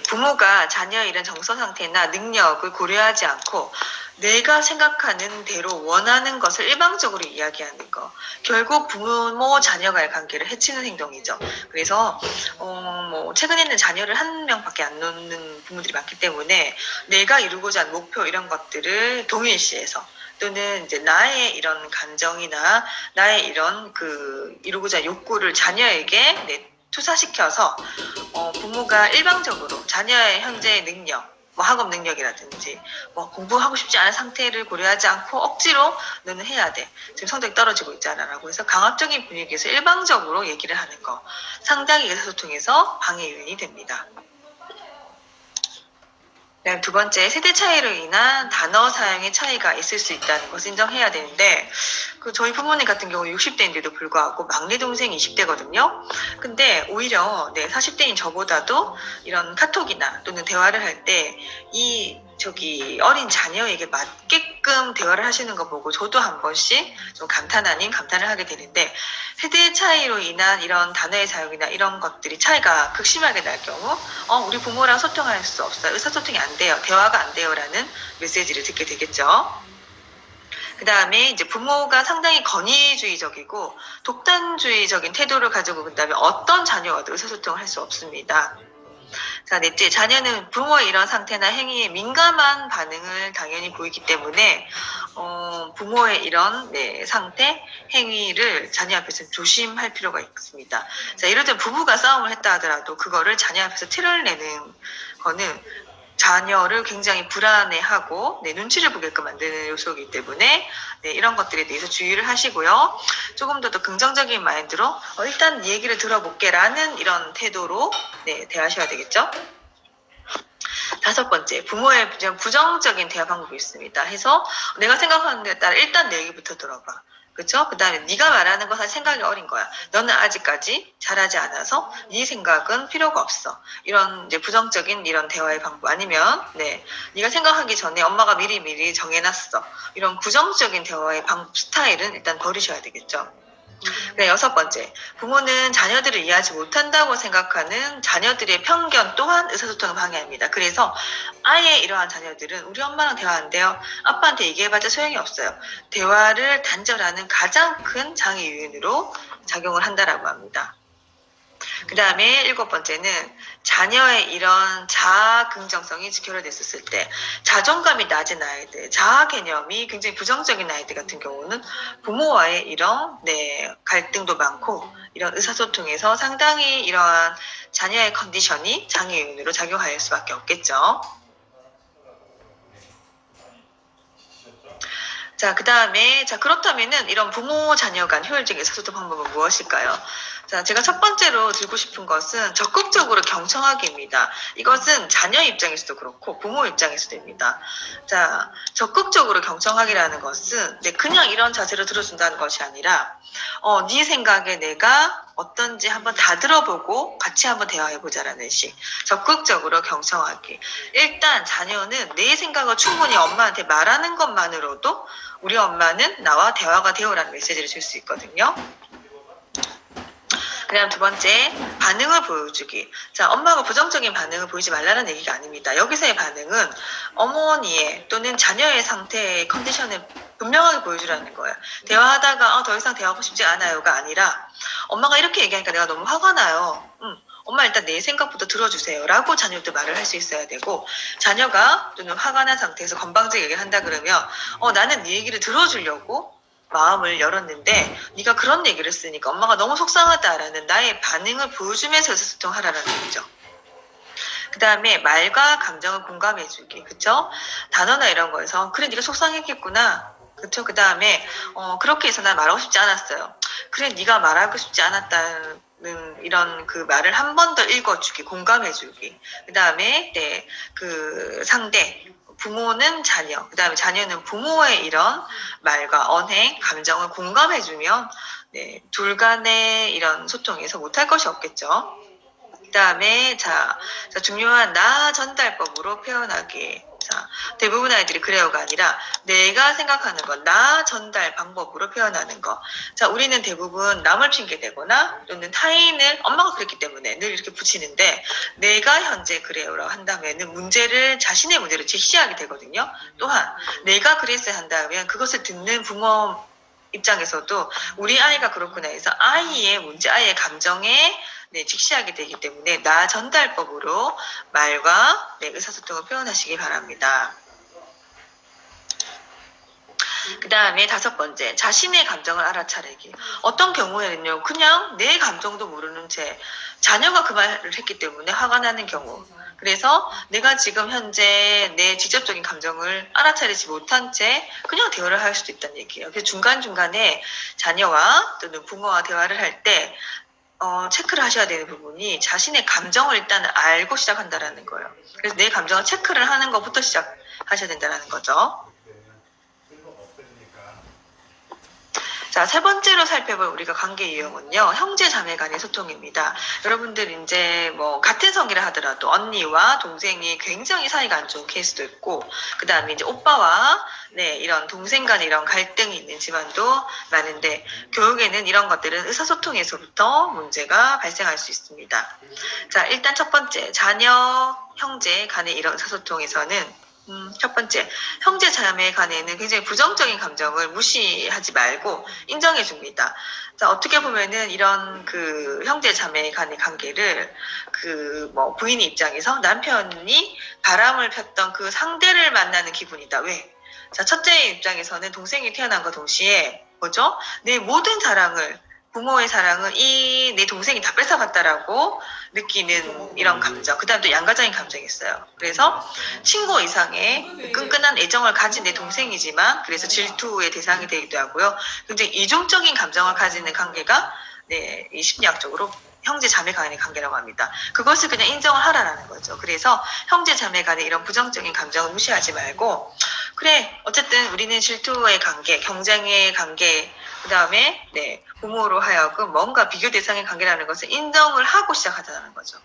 부모가 자녀의 이런 정서 상태나 능력을 고려하지 않고 내가 생각하는 대로 원하는 것을 일방적으로 이야기하는 거. 결국 부모 자녀가의 관계를 해치는 행동이죠. 그래서 뭐 최근에는 자녀를 한 명밖에 안 놓는 부모들이 많기 때문에 내가 이루고자 하는 목표 이런 것들을 동일시해서 또는 이제 나의 이런 감정이나 나의 이런 이루고자 하는 욕구를 자녀에게 투사시켜서 부모가 일방적으로 자녀의 현재의 능력 뭐 학업 능력이라든지 뭐 공부하고 싶지 않은 상태를 고려하지 않고 억지로 너는 해야 돼. 지금 성적이 떨어지고 있잖아 라고 해서 강압적인 분위기에서 일방적으로 얘기를 하는 거 상당히 의사소통에서 방해 요인이 됩니다. 두 번째, 세대 차이로 인한 단어 사용의 차이가 있을 수 있다는 것을 인정해야 되는데 저희 부모님 같은 경우 60대인데도 불구하고 막내 동생이 20대거든요. 근데 오히려 40대인 저보다도 이런 카톡이나 또는 대화를 할 때 어린 자녀에게 맞게끔 대화를 하시는 거 보고 저도 한 번씩 좀 감탄 아닌 감탄을 하게 되는데 세대 차이로 인한 이런 단어의 사용이나 이런 것들이 차이가 극심하게 날 경우 우리 부모랑 소통할 수 없어요. 의사소통이 안 돼요. 대화가 안 돼요. 라는 메시지를 듣게 되겠죠. 그 다음에 이제 부모가 상당히 권위주의적이고 독단주의적인 태도를 가지고 그다음에 어떤 자녀와도 의사소통을 할 수 없습니다. 자, 넷째, 자녀는 부모의 이런 상태나 행위에 민감한 반응을 당연히 보이기 때문에 부모의 이런 상태, 행위를 자녀 앞에서 조심할 필요가 있습니다. 자, 예를 들면 부부가 싸움을 했다 하더라도 그거를 자녀 앞에서 티를 내는 거는 자녀를 굉장히 불안해하고 눈치를 보게끔 만드는 요소이기 때문에 이런 것들에 대해서 주의를 하시고요. 조금 더 긍정적인 마인드로 일단 얘기를 들어볼게 라는 이런 태도로 대하셔야 되겠죠. 다섯 번째, 부모의 부정적인 대화 방법이 있습니다. 해서 내가 생각하는 데 따라 일단 내 얘기부터 들어봐. 그렇죠? 그 다음에 네가 말하는 것 사실 생각이 어린 거야. 너는 아직까지 잘하지 않아서 네 생각은 필요가 없어. 이런 이제 부정적인 이런 대화의 방법 아니면 네가 생각하기 전에 엄마가 미리 정해놨어. 이런 부정적인 대화의 방법 스타일은 일단 버리셔야 되겠죠. 여섯 번째, 부모는 자녀들을 이해하지 못한다고 생각하는 자녀들의 편견 또한 의사소통을 방해합니다. 그래서 아예 이러한 자녀들은 우리 엄마랑 대화 안 돼요. 아빠한테 얘기해봤자 소용이 없어요. 대화를 단절하는 가장 큰 장애 요인으로 작용을 한다라고 합니다. 그 다음에 7번째는 자녀의 이런 자아 긍정성이 결여됐었을 때, 자존감이 낮은 아이들, 자아 개념이 굉장히 부정적인 아이들 같은 경우는 부모와의 이런 갈등도 많고 이런 의사소통에서 상당히 이러한 자녀의 컨디션이 장애 요인으로 작용할 수밖에 없겠죠. 자, 그 다음에, 자, 그렇다면은 이런 부모 자녀 간 효율적인 의사소통 방법은 무엇일까요? 자, 제가 첫 번째로 들고 싶은 것은 적극적으로 경청하기입니다. 이것은 자녀 입장에서도 그렇고 부모 입장에서도입니다. 자, 적극적으로 경청하기라는 것은 그냥 이런 자세로 들어준다는 것이 아니라 네 생각에 내가 어떤지 한번 다 들어보고 같이 한번 대화해보자라는 식. 적극적으로 경청하기. 일단 자녀는 내 생각을 충분히 엄마한테 말하는 것만으로도 우리 엄마는 나와 대화가 되어라는 메시지를 줄 수 있거든요. 그 다음 두 번째, 반응을 보여주기. 자, 엄마가 부정적인 반응을 보이지 말라는 얘기가 아닙니다. 여기서의 반응은 어머니의 또는 자녀의 상태의 컨디션을 분명하게 보여주라는 거예요. 대화하다가 더 이상 대화하고 싶지 않아요가 아니라 엄마가 이렇게 얘기하니까 내가 너무 화가 나요. 엄마 일단 내 생각부터 들어주세요 라고 자녀도 말을 할 수 있어야 되고, 자녀가 또는 화가 난 상태에서 건방지게 얘기를 한다 그러면 나는 네 얘기를 들어주려고 마음을 열었는데 네가 그런 얘기를 쓰니까 엄마가 너무 속상하다라는 나의 반응을 보여주면서 의사소통하라는 거죠. 그 다음에 말과 감정을 공감해주기. 그쵸? 단어나 이런 거에서 그래 네가 속상했겠구나. 그쵸? 그 다음에 그렇게 해서 난 말하고 싶지 않았어요. 그래 네가 말하고 싶지 않았다는 이런 그 말을 한 번 더 읽어주기, 공감해주기. 그 다음에 그 상대 부모는 자녀, 그 다음에 자녀는 부모의 이런 말과 언행, 감정을 공감해주면 둘 간의 이런 소통에서 못할 것이 없겠죠. 그 다음에 자 중요한 나 전달법으로 표현하기. 자, 대부분 아이들이 그래요가 아니라 내가 생각하는 거, 나 전달 방법으로 표현하는 거. 자, 우리는 대부분 남을 핑계대거나 또는 타인을 엄마가 그랬기 때문에 늘 이렇게 붙이는데, 내가 현재 그래요라고 한다면은 자신의 문제를 제시하게 되거든요. 또한 내가 그랬어야 한다면 그것을 듣는 부모 입장에서도 우리 아이가 그렇구나 해서 아이의 문제, 아이의 감정에 직시하게 되기 때문에 나 전달법으로 말과 의사소통을 표현하시기 바랍니다. 그 다음에 5번째, 자신의 감정을 알아차리기. 어떤 경우에는요, 그냥 내 감정도 모르는 채 자녀가 그 말을 했기 때문에 화가 나는 경우. 그래서 내가 지금 현재 내 직접적인 감정을 알아차리지 못한 채 그냥 대화를 할 수도 있다는 얘기예요. 그래서 중간중간에 자녀와 또는 부모와 대화를 할 때 체크를 하셔야 되는 부분이 자신의 감정을 일단 알고 시작한다라는 거예요. 그래서 내 감정을 체크를 하는 것부터 시작하셔야 된다는 거죠. 자, 3번째로 살펴볼 우리가 관계 유형은요, 형제 자매 간의 소통입니다. 여러분들 이제 뭐 같은 성이라 하더라도 언니와 동생이 굉장히 사이가 안 좋은 케이스도 있고, 그 다음에 이제 오빠와 이런 동생 간의 이런 갈등이 있는 집안도 많은데, 교육에는 이런 것들은 의사소통에서부터 문제가 발생할 수 있습니다. 자, 일단 첫 번째, 자녀, 형제 간의 이런 의사소통에서는 첫 번째, 형제 자매 간에는 굉장히 부정적인 감정을 무시하지 말고 인정해 줍니다. 자, 어떻게 보면은 이런 그 형제 자매 간의 관계를 부인 입장에서 남편이 바람을 폈던 그 상대를 만나는 기분이다. 왜? 자, 첫째 입장에서는 동생이 태어난과 동시에 뭐죠? 내 모든 사랑을, 부모의 사랑은 내 동생이 다 뺏어갔다라고 느끼는 이런 감정. 그 다음 또 양가적인 감정이 있어요. 그래서 친구 이상의 끈끈한 애정을 가진 내 동생이지만 그래서 질투의 대상이 되기도 하고요. 굉장히 이중적인 감정을 가지는 관계가 이 심리학적으로 형제 자매 간의 관계라고 합니다. 그것을 그냥 인정을 하라는 거죠. 그래서 형제 자매 간의 이런 부정적인 감정을 무시하지 말고, 그래 어쨌든 우리는 질투의 관계, 경쟁의 관계, 그 다음에 부모로 하여금 뭔가 비교 대상의 관계라는 것을 인정을 하고 시작하자는 거죠.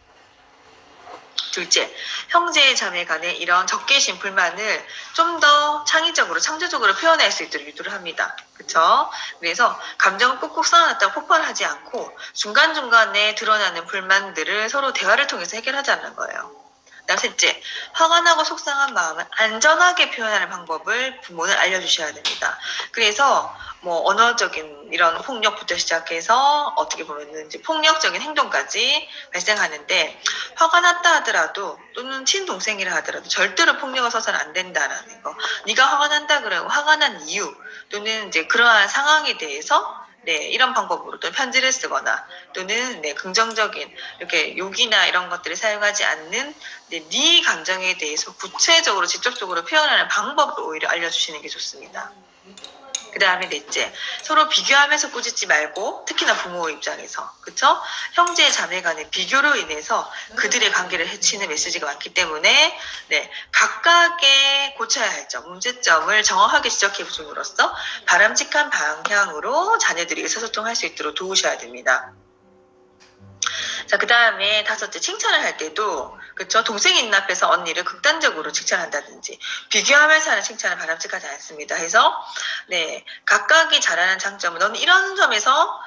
둘째, 형제 자매 간의 이런 적개심 불만을 좀 더 창의적으로 창조적으로 표현할 수 있도록 유도를 합니다. 그렇죠? 그래서 감정을 꾹꾹 쌓아놨다가 폭발하지 않고 중간중간에 드러나는 불만들을 서로 대화를 통해서 해결하자는 거예요. 그다음 셋째, 화가 나고 속상한 마음을 안전하게 표현하는 방법을 부모는 알려주셔야 됩니다. 그래서 뭐 언어적인 이런 폭력부터 시작해서 어떻게 보면은 이제 폭력적인 행동까지 발생하는데, 화가 났다 하더라도 또는 친동생이라 하더라도 절대로 폭력을 써서는 안 된다라는 거. 네가 화가 난다 그러고 화가 난 이유 또는 이제 그러한 상황에 대해서 이런 방법으로 또 편지를 쓰거나 또는 긍정적인 이렇게 욕이나 이런 것들을 사용하지 않는 네 감정에 대해서 구체적으로 직접적으로 표현하는 방법을 오히려 알려주시는 게 좋습니다. 그 다음에 넷째, 서로 비교하면서 꾸짖지 말고, 특히나 부모 입장에서, 그쵸? 형제 자매 간의 비교로 인해서 그들의 관계를 해치는 메시지가 많기 때문에, 각각의 고쳐야 할 점, 문제점을 정확하게 지적해 줌으로써 바람직한 방향으로 자녀들이 의사소통할 수 있도록 도우셔야 됩니다. 자, 그 다음에 다섯째, 칭찬을 할 때도, 그쵸? 동생이 있는 앞에서 언니를 극단적으로 칭찬한다든지, 비교하면서 하는 칭찬은 바람직하지 않습니다. 해서, 각각이 잘하는 장점은, 너는 이런 점에서,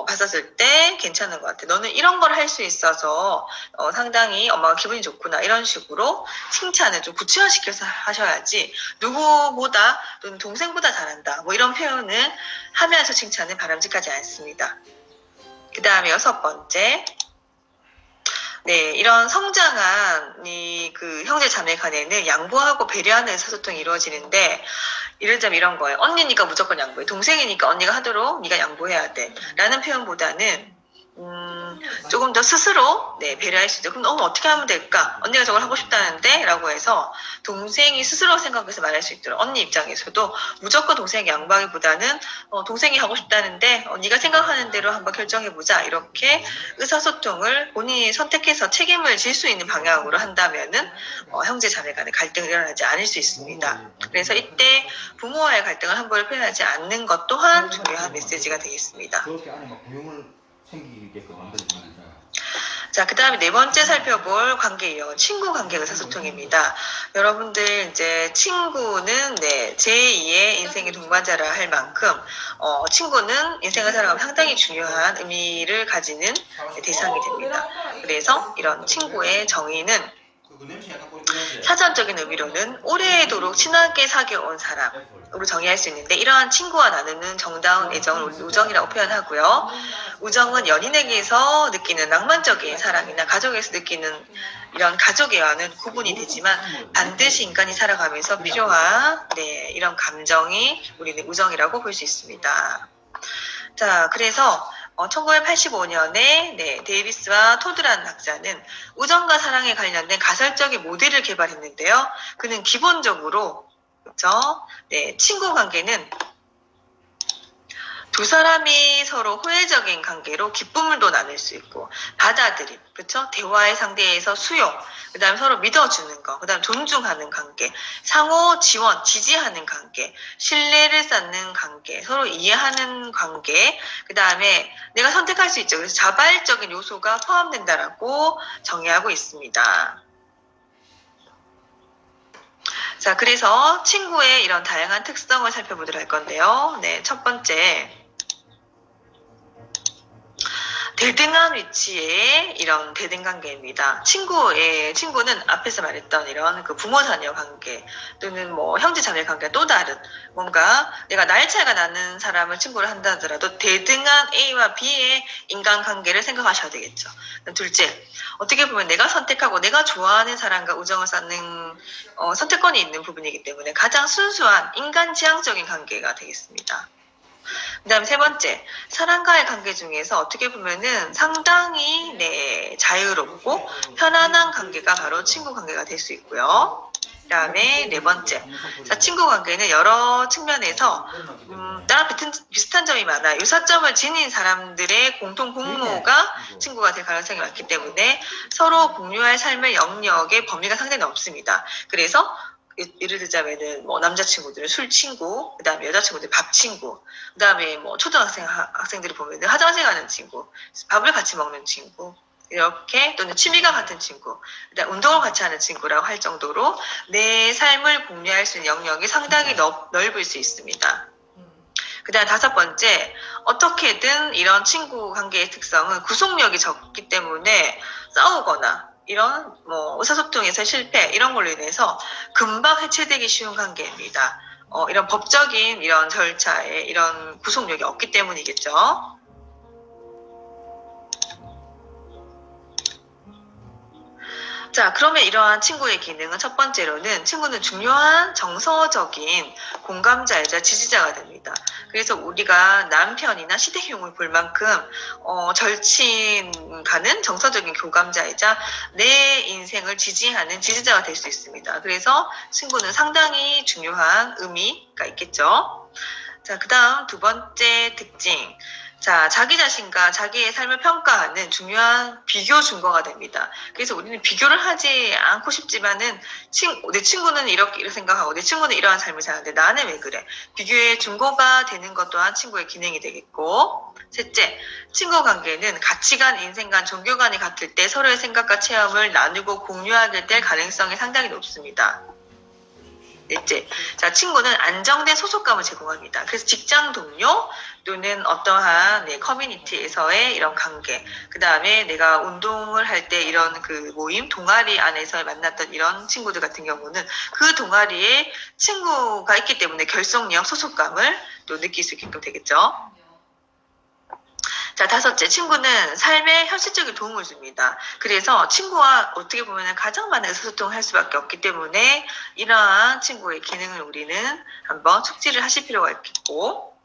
봤었을 때 괜찮은 것 같아. 너는 이런 걸 할 수 있어서, 상당히 엄마가 기분이 좋구나. 이런 식으로 칭찬을 좀 구체화시켜서 하셔야지, 누구보다, 또는 동생보다 잘한다. 뭐 이런 표현을 하면서 칭찬은 바람직하지 않습니다. 그 다음에 여섯 번째, 이런 성장한 그 형제 자매 간에는 양보하고 배려하는 의사소통이 이루어지는데, 예를 들자면 이런 거예요. 언니니까 무조건 양보해. 동생이니까 언니가 하도록 네가 양보해야 돼. 라는 표현보다는 조금 더 스스로 배려할 수 있죠. 그럼 어떻게 하면 될까? 언니가 저걸 하고 싶다는데? 라고 해서 동생이 스스로 생각해서 말할 수 있도록, 언니 입장에서도 무조건 동생에게 양보하기보다는 동생이 하고 싶다는데 네가 생각하는 대로 한번 결정해보자, 이렇게 의사소통을 본인이 선택해서 책임을 질 수 있는 방향으로 한다면은 형제 자매 간의 갈등이 일어나지 않을 수 있습니다. 그래서 이때 부모와의 갈등을 함부로 표현하지 않는 것 또한 중요한 메시지가 되겠습니다. 자, 그 다음에 네 번째 살펴볼 관계예요. 친구 관계 의사소통입니다. 여러분들 이제 친구는 제2의 인생의 동반자라 할 만큼 친구는 인생을 살아가면 상당히 중요한 의미를 가지는 대상이 됩니다. 그래서 이런 친구의 정의는 사전적인 의미로는 오래도록 친하게 사귀어온 사람으로 정의할 수 있는데, 이러한 친구와 나누는 정다운 애정을 우정이라고 표현하고요. 우정은 연인에게서 느끼는 낭만적인 사랑이나 가족에서 느끼는 이런 가족애와는 구분이 되지만 반드시 인간이 살아가면서 필요한 이런 감정이 우리는 우정이라고 볼 수 있습니다. 자, 그래서 1985년에 데이비스와 토드라는 학자는 우정과 사랑에 관련된 가설적인 모델을 개발했는데요. 그는 기본적으로 친구 관계는 두 사람이 서로 호혜적인 관계로 기쁨을 또 나눌 수 있고, 받아들임, 대화의 상대에서 수용, 그 다음에 서로 믿어주는 거, 그 다음에 존중하는 관계, 상호 지원, 지지하는 관계, 신뢰를 쌓는 관계, 서로 이해하는 관계, 그 다음에 내가 선택할 수 있죠. 그래서 자발적인 요소가 포함된다라고 정의하고 있습니다. 자, 그래서 친구의 이런 다양한 특성을 살펴보도록 할 건데요. 첫 번째, 대등한 위치의 이런 대등관계입니다. 친구는 앞에서 말했던 이런 그 부모 자녀 관계 또는 뭐 형제 자매 관계가 또 다른, 뭔가 내가 나이 차이가 나는 사람을 친구를 한다 하더라도 대등한 A와 B의 인간관계를 생각하셔야 되겠죠. 둘째, 어떻게 보면 내가 선택하고 내가 좋아하는 사람과 우정을 쌓는 선택권이 있는 부분이기 때문에 가장 순수한 인간 지향적인 관계가 되겠습니다. 그 다음 세 번째, 사람과의 관계 중에서 어떻게 보면은 상당히 자유롭고 편안한 관계가 바로 친구 관계가 될 수 있고요. 그 다음에 네 번째, 자, 친구 관계는 여러 측면에서 나랑 비슷한 점이 많아요. 유사점을 지닌 사람들의 공통 분모가 친구가 될 가능성이 많기 때문에 서로 공유할 삶의 영역의 범위가 상당히 넓습니다. 그래서 예를 들자면은 뭐 남자친구들은 술 친구, 그 다음에 여자친구들 밥 친구, 그 다음에 뭐 초등학생 학생들이 보면은 화장실 가는 친구, 밥을 같이 먹는 친구, 이렇게, 또는 취미가 같은 친구, 그다음 운동을 같이 하는 친구라고 할 정도로 내 삶을 공유할 수 있는 영역이 상당히 넓을 수 있습니다. 그 다음 다섯 번째, 어떻게든 이런 친구 관계의 특성은 구속력이 적기 때문에 싸우거나 이런 뭐 의사소통에서 실패 이런 걸로 인해서 금방 해체되기 쉬운 관계입니다. 이런 법적인 이런 절차에 이런 구속력이 없기 때문이겠죠. 자, 그러면 이러한 친구의 기능은 첫 번째로는 친구는 중요한 정서적인 공감자이자 지지자가 됩니다. 그래서 우리가 남편이나 시댁용을 볼 만큼 절친과는 정서적인 교감자이자 내 인생을 지지하는 지지자가 될 수 있습니다. 그래서 친구는 상당히 중요한 의미가 있겠죠. 자, 그 다음 두 번째 특징. 자, 자기 자신과 자기의 삶을 평가하는 중요한 비교 증거가 됩니다. 그래서 우리는 비교를 하지 않고 싶지만은 내 친구는 이렇게 생각하고 내 친구는 이러한 삶을 사는데 나는 왜 그래? 비교의 증거가 되는 것 또한 친구의 기능이 되겠고, 셋째, 친구 관계는 가치관, 인생관, 종교관이 같을 때 서로의 생각과 체험을 나누고 공유하게 될 가능성이 상당히 높습니다. 넷째, 자, 친구는 안정된 소속감을 제공합니다. 그래서 직장 동료 또는 어떠한 커뮤니티에서의 이런 관계, 그 다음에 내가 운동을 할 때 이런 그 모임, 동아리 안에서 만났던 이런 친구들 같은 경우는 그 동아리에 친구가 있기 때문에 결속력, 소속감을 또 느낄 수 있게끔 되겠죠. 자, 다섯째, 친구는 삶에 현실적인 도움을 줍니다. 그래서 친구와 어떻게 보면 가장 많은 의사소통을 할 수밖에 없기 때문에 이러한 친구의 기능을 우리는 한번 숙지를 하실 필요가 있겠고,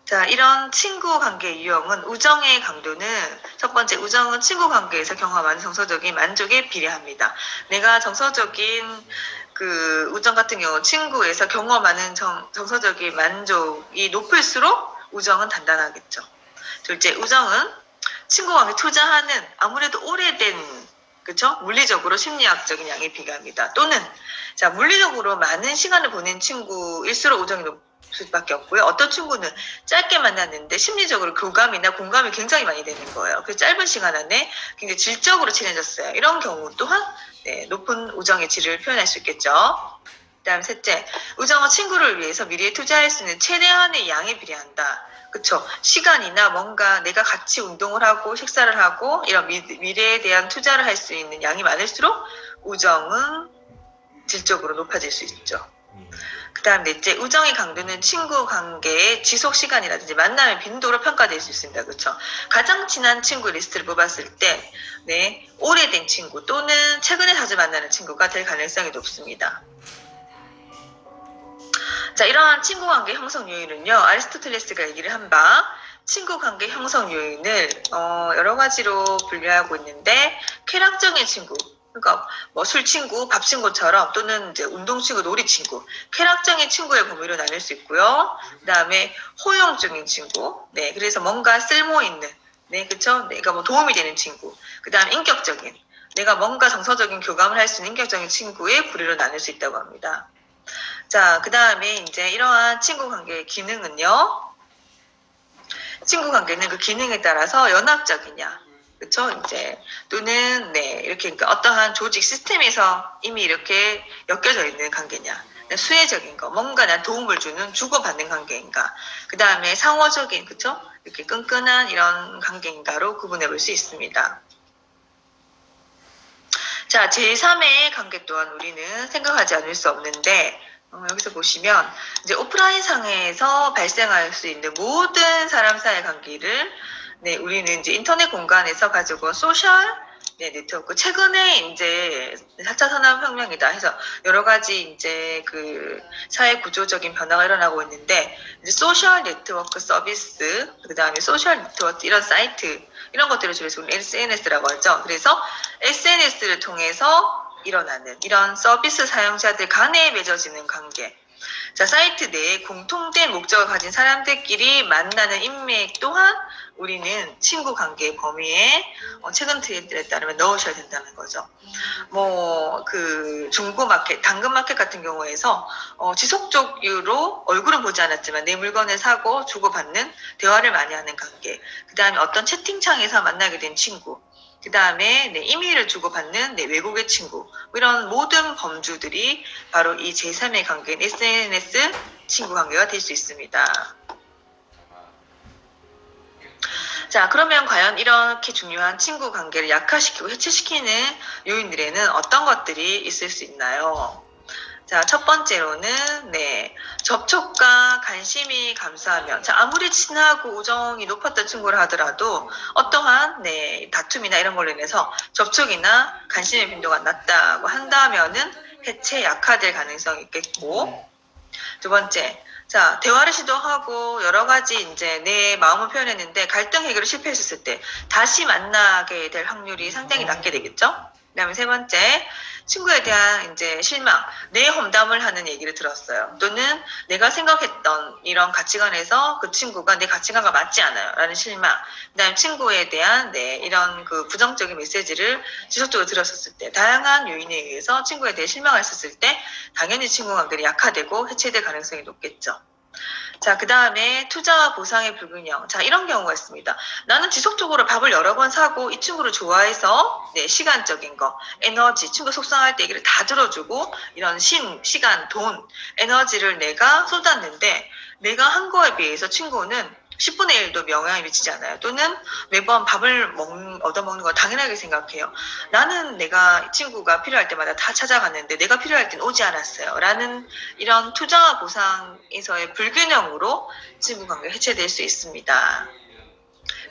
자, 이런 친구 관계 유형은 우정의 강도는 첫 번째, 우정은 친구 관계에서 경험하는 정서적인 만족에 비례합니다. 내가 정서적인 그 우정 같은 경우 친구에서 경험하는 정서적인 만족이 높을수록 우정은 단단하겠죠. 둘째, 우정은 친구 관계 투자하는 아무래도 오래된 그렇죠? 물리적으로 심리학적인 양에 비례합니다. 또는 자, 물리적으로 많은 시간을 보낸 친구일수록 우정이 높을 수밖에 없고요. 어떤 친구는 짧게 만났는데 심리적으로 교감이나 공감이 굉장히 많이 되는 거예요. 그 짧은 시간 안에 굉장히 질적으로 친해졌어요. 이런 경우 또한 높은 우정의 질을 표현할 수 있겠죠. 그다음 셋째, 우정은 친구를 위해서 미래에 투자할 수 있는 최대한의 양에 비례한다. 그쵸? 시간이나 뭔가 내가 같이 운동을 하고 식사를 하고 이런 미래에 대한 투자를 할 수 있는 양이 많을수록 우정은 질적으로 높아질 수 있죠. 그 다음 넷째, 우정의 강도는 친구 관계의 지속 시간이라든지 만남의 빈도로 평가될 수 있습니다. 그렇죠? 가장 친한 친구 리스트를 뽑았을 때 오래된 친구 또는 최근에 자주 만나는 친구가 될 가능성이 높습니다. 자, 이러한 친구 관계 형성 요인은요, 아리스토텔레스가 얘기를 한 바 친구 관계 형성 요인을 여러 가지로 분류하고 있는데, 쾌락적인 친구, 그러니까 뭐 술 친구, 밥 친구처럼 또는 이제 운동 친구, 놀이 친구, 쾌락적인 친구의 범위로 나눌 수 있고요. 그다음에 호용적인 친구, 그래서 뭔가 쓸모 있는, 그렇죠? 내가 뭐 도움이 되는 친구. 그다음에 인격적인, 내가 뭔가 정서적인 교감을 할 수 있는 인격적인 친구의 부류로 나눌 수 있다고 합니다. 자, 그 다음에 이제 이러한 친구 관계의 기능은요, 친구 관계는 그 기능에 따라서 연합적이냐, 그쵸? 이제, 또는, 이렇게, 그러니까 어떠한 조직 시스템에서 이미 이렇게 엮여져 있는 관계냐, 수혜적인 거, 뭔가 난 도움을 주는 주고받는 관계인가, 그 다음에 상호적인, 그쵸? 이렇게 끈끈한 이런 관계인가로 구분해 볼 수 있습니다. 자, 제3의 관계 또한 우리는 생각하지 않을 수 없는데, 여기서 보시면 이제 오프라인 상에서 발생할 수 있는 모든 사람 사이의 관계를 우리는 이제 인터넷 공간에서 가지고 소셜 네트워크, 최근에 이제 4차 산업혁명이다 해서 여러 가지 이제 그 사회 구조적인 변화가 일어나고 있는데, 이제 소셜 네트워크 서비스, 그 다음에 소셜 네트워크 이런 사이트, 이런 것들을 줄여서 SNS라고 하죠. 그래서 SNS를 통해서 일어나는 이런 서비스 사용자들 간에 맺어지는 관계. 자, 사이트 내에 공통된 목적을 가진 사람들끼리 만나는 인맥 또한 우리는 친구 관계의 범위에 최근 트렌드에 따르면 넣으셔야 된다는 거죠. 뭐, 그 중고마켓, 당근마켓 같은 경우에서 지속적으로 얼굴은 보지 않았지만 내 물건을 사고 주고받는 대화를 많이 하는 관계. 그 다음에 어떤 채팅창에서 만나게 된 친구. 그 다음에 이메일을 주고받는 외국의 친구, 이런 모든 범주들이 바로 이 제3의 관계인 SNS 친구 관계가 될 수 있습니다. 자, 그러면 과연 이렇게 중요한 친구 관계를 약화시키고 해체시키는 요인들에는 어떤 것들이 있을 수 있나요? 자, 첫 번째로는, 접촉과 관심이 감소하면, 자, 아무리 친하고 우정이 높았던 친구를 하더라도, 어떠한, 다툼이나 이런 걸로 인해서 접촉이나 관심의 빈도가 낮다고 한다면은, 해체 약화될 가능성이 있겠고, 두 번째, 자, 대화를 시도하고 여러 가지 이제 내 마음을 표현했는데 갈등 해결을 실패했을 때 다시 만나게 될 확률이 상당히 낮게 되겠죠? 그다음에 세 번째, 친구에 대한 이제 실망, 내 험담을 하는 얘기를 들었어요. 또는 내가 생각했던 이런 가치관에서 그 친구가 내 가치관과 맞지 않아요. 라는 실망. 그다음에 친구에 대한 이런 그 부정적인 메시지를 지속적으로 들었었을 때, 다양한 요인에 의해서 친구에 대해 실망을 했었을 때, 당연히 친구 관계가 약화되고 해체될 가능성이 높겠죠. 자, 그 다음에 투자와 보상의 불균형. 자, 이런 경우가 있습니다. 나는 지속적으로 밥을 여러 번 사고 이 친구를 좋아해서 시간적인 거, 에너지, 친구 속상할 때 얘기를 다 들어주고 이런 시간, 돈, 에너지를 내가 쏟았는데 내가 한 거에 비해서 친구는 10분의 1도 영향이 미치지 않아요. 또는 매번 밥을 얻어먹는 거 당연하게 생각해요. 나는 내가 이 친구가 필요할 때마다 다 찾아갔는데 내가 필요할 땐 오지 않았어요. 라는 이런 투자와 보상에서의 불균형으로 친구 관계가 해체될 수 있습니다.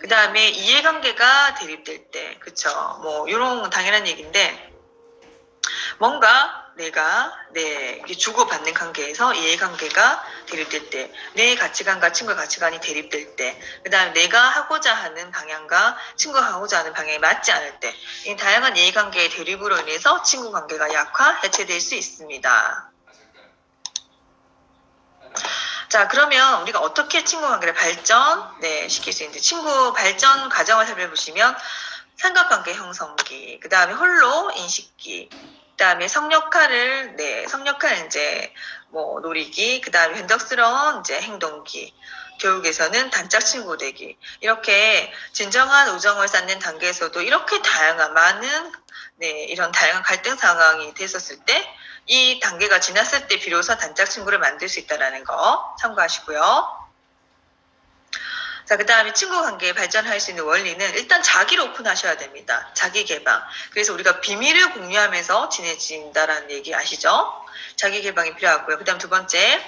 그 다음에 이해관계가 대립될 때, 그쵸. 뭐, 요런 당연한 얘기인데, 뭔가 내가 주고받는 관계에서 이해관계가 대립될 때, 내 가치관과 친구의 가치관이 대립될 때, 그 다음에 내가 하고자 하는 방향과 친구가 하고자 하는 방향이 맞지 않을 때, 이 다양한 이해관계의 대립으로 인해서 친구 관계가 약화, 해체될 수 있습니다. 자, 그러면 우리가 어떻게 친구 관계를 시킬 수 있는지, 친구 발전 과정을 살펴보시면 삼각관계 형성기, 그 다음에 홀로 인식기, 그 다음에 성역할을 이제 뭐 노리기, 그 다음에 변덕스러운 이제 행동기, 교육에서는 단짝 친구 되기, 이렇게 진정한 우정을 쌓는 단계에서도 이렇게 다양한 많은 이런 다양한 갈등 상황이 됐었을 때 이 단계가 지났을 때 비로소 단짝 친구를 만들 수 있다는 거 참고하시고요. 자, 그 다음에 친구 관계에 발전할 수 있는 원리는 일단 자기를 오픈하셔야 됩니다. 자기 개방. 그래서 우리가 비밀을 공유하면서 친해진다라는 얘기 아시죠? 자기 개방이 필요하고요. 그 다음 두 번째,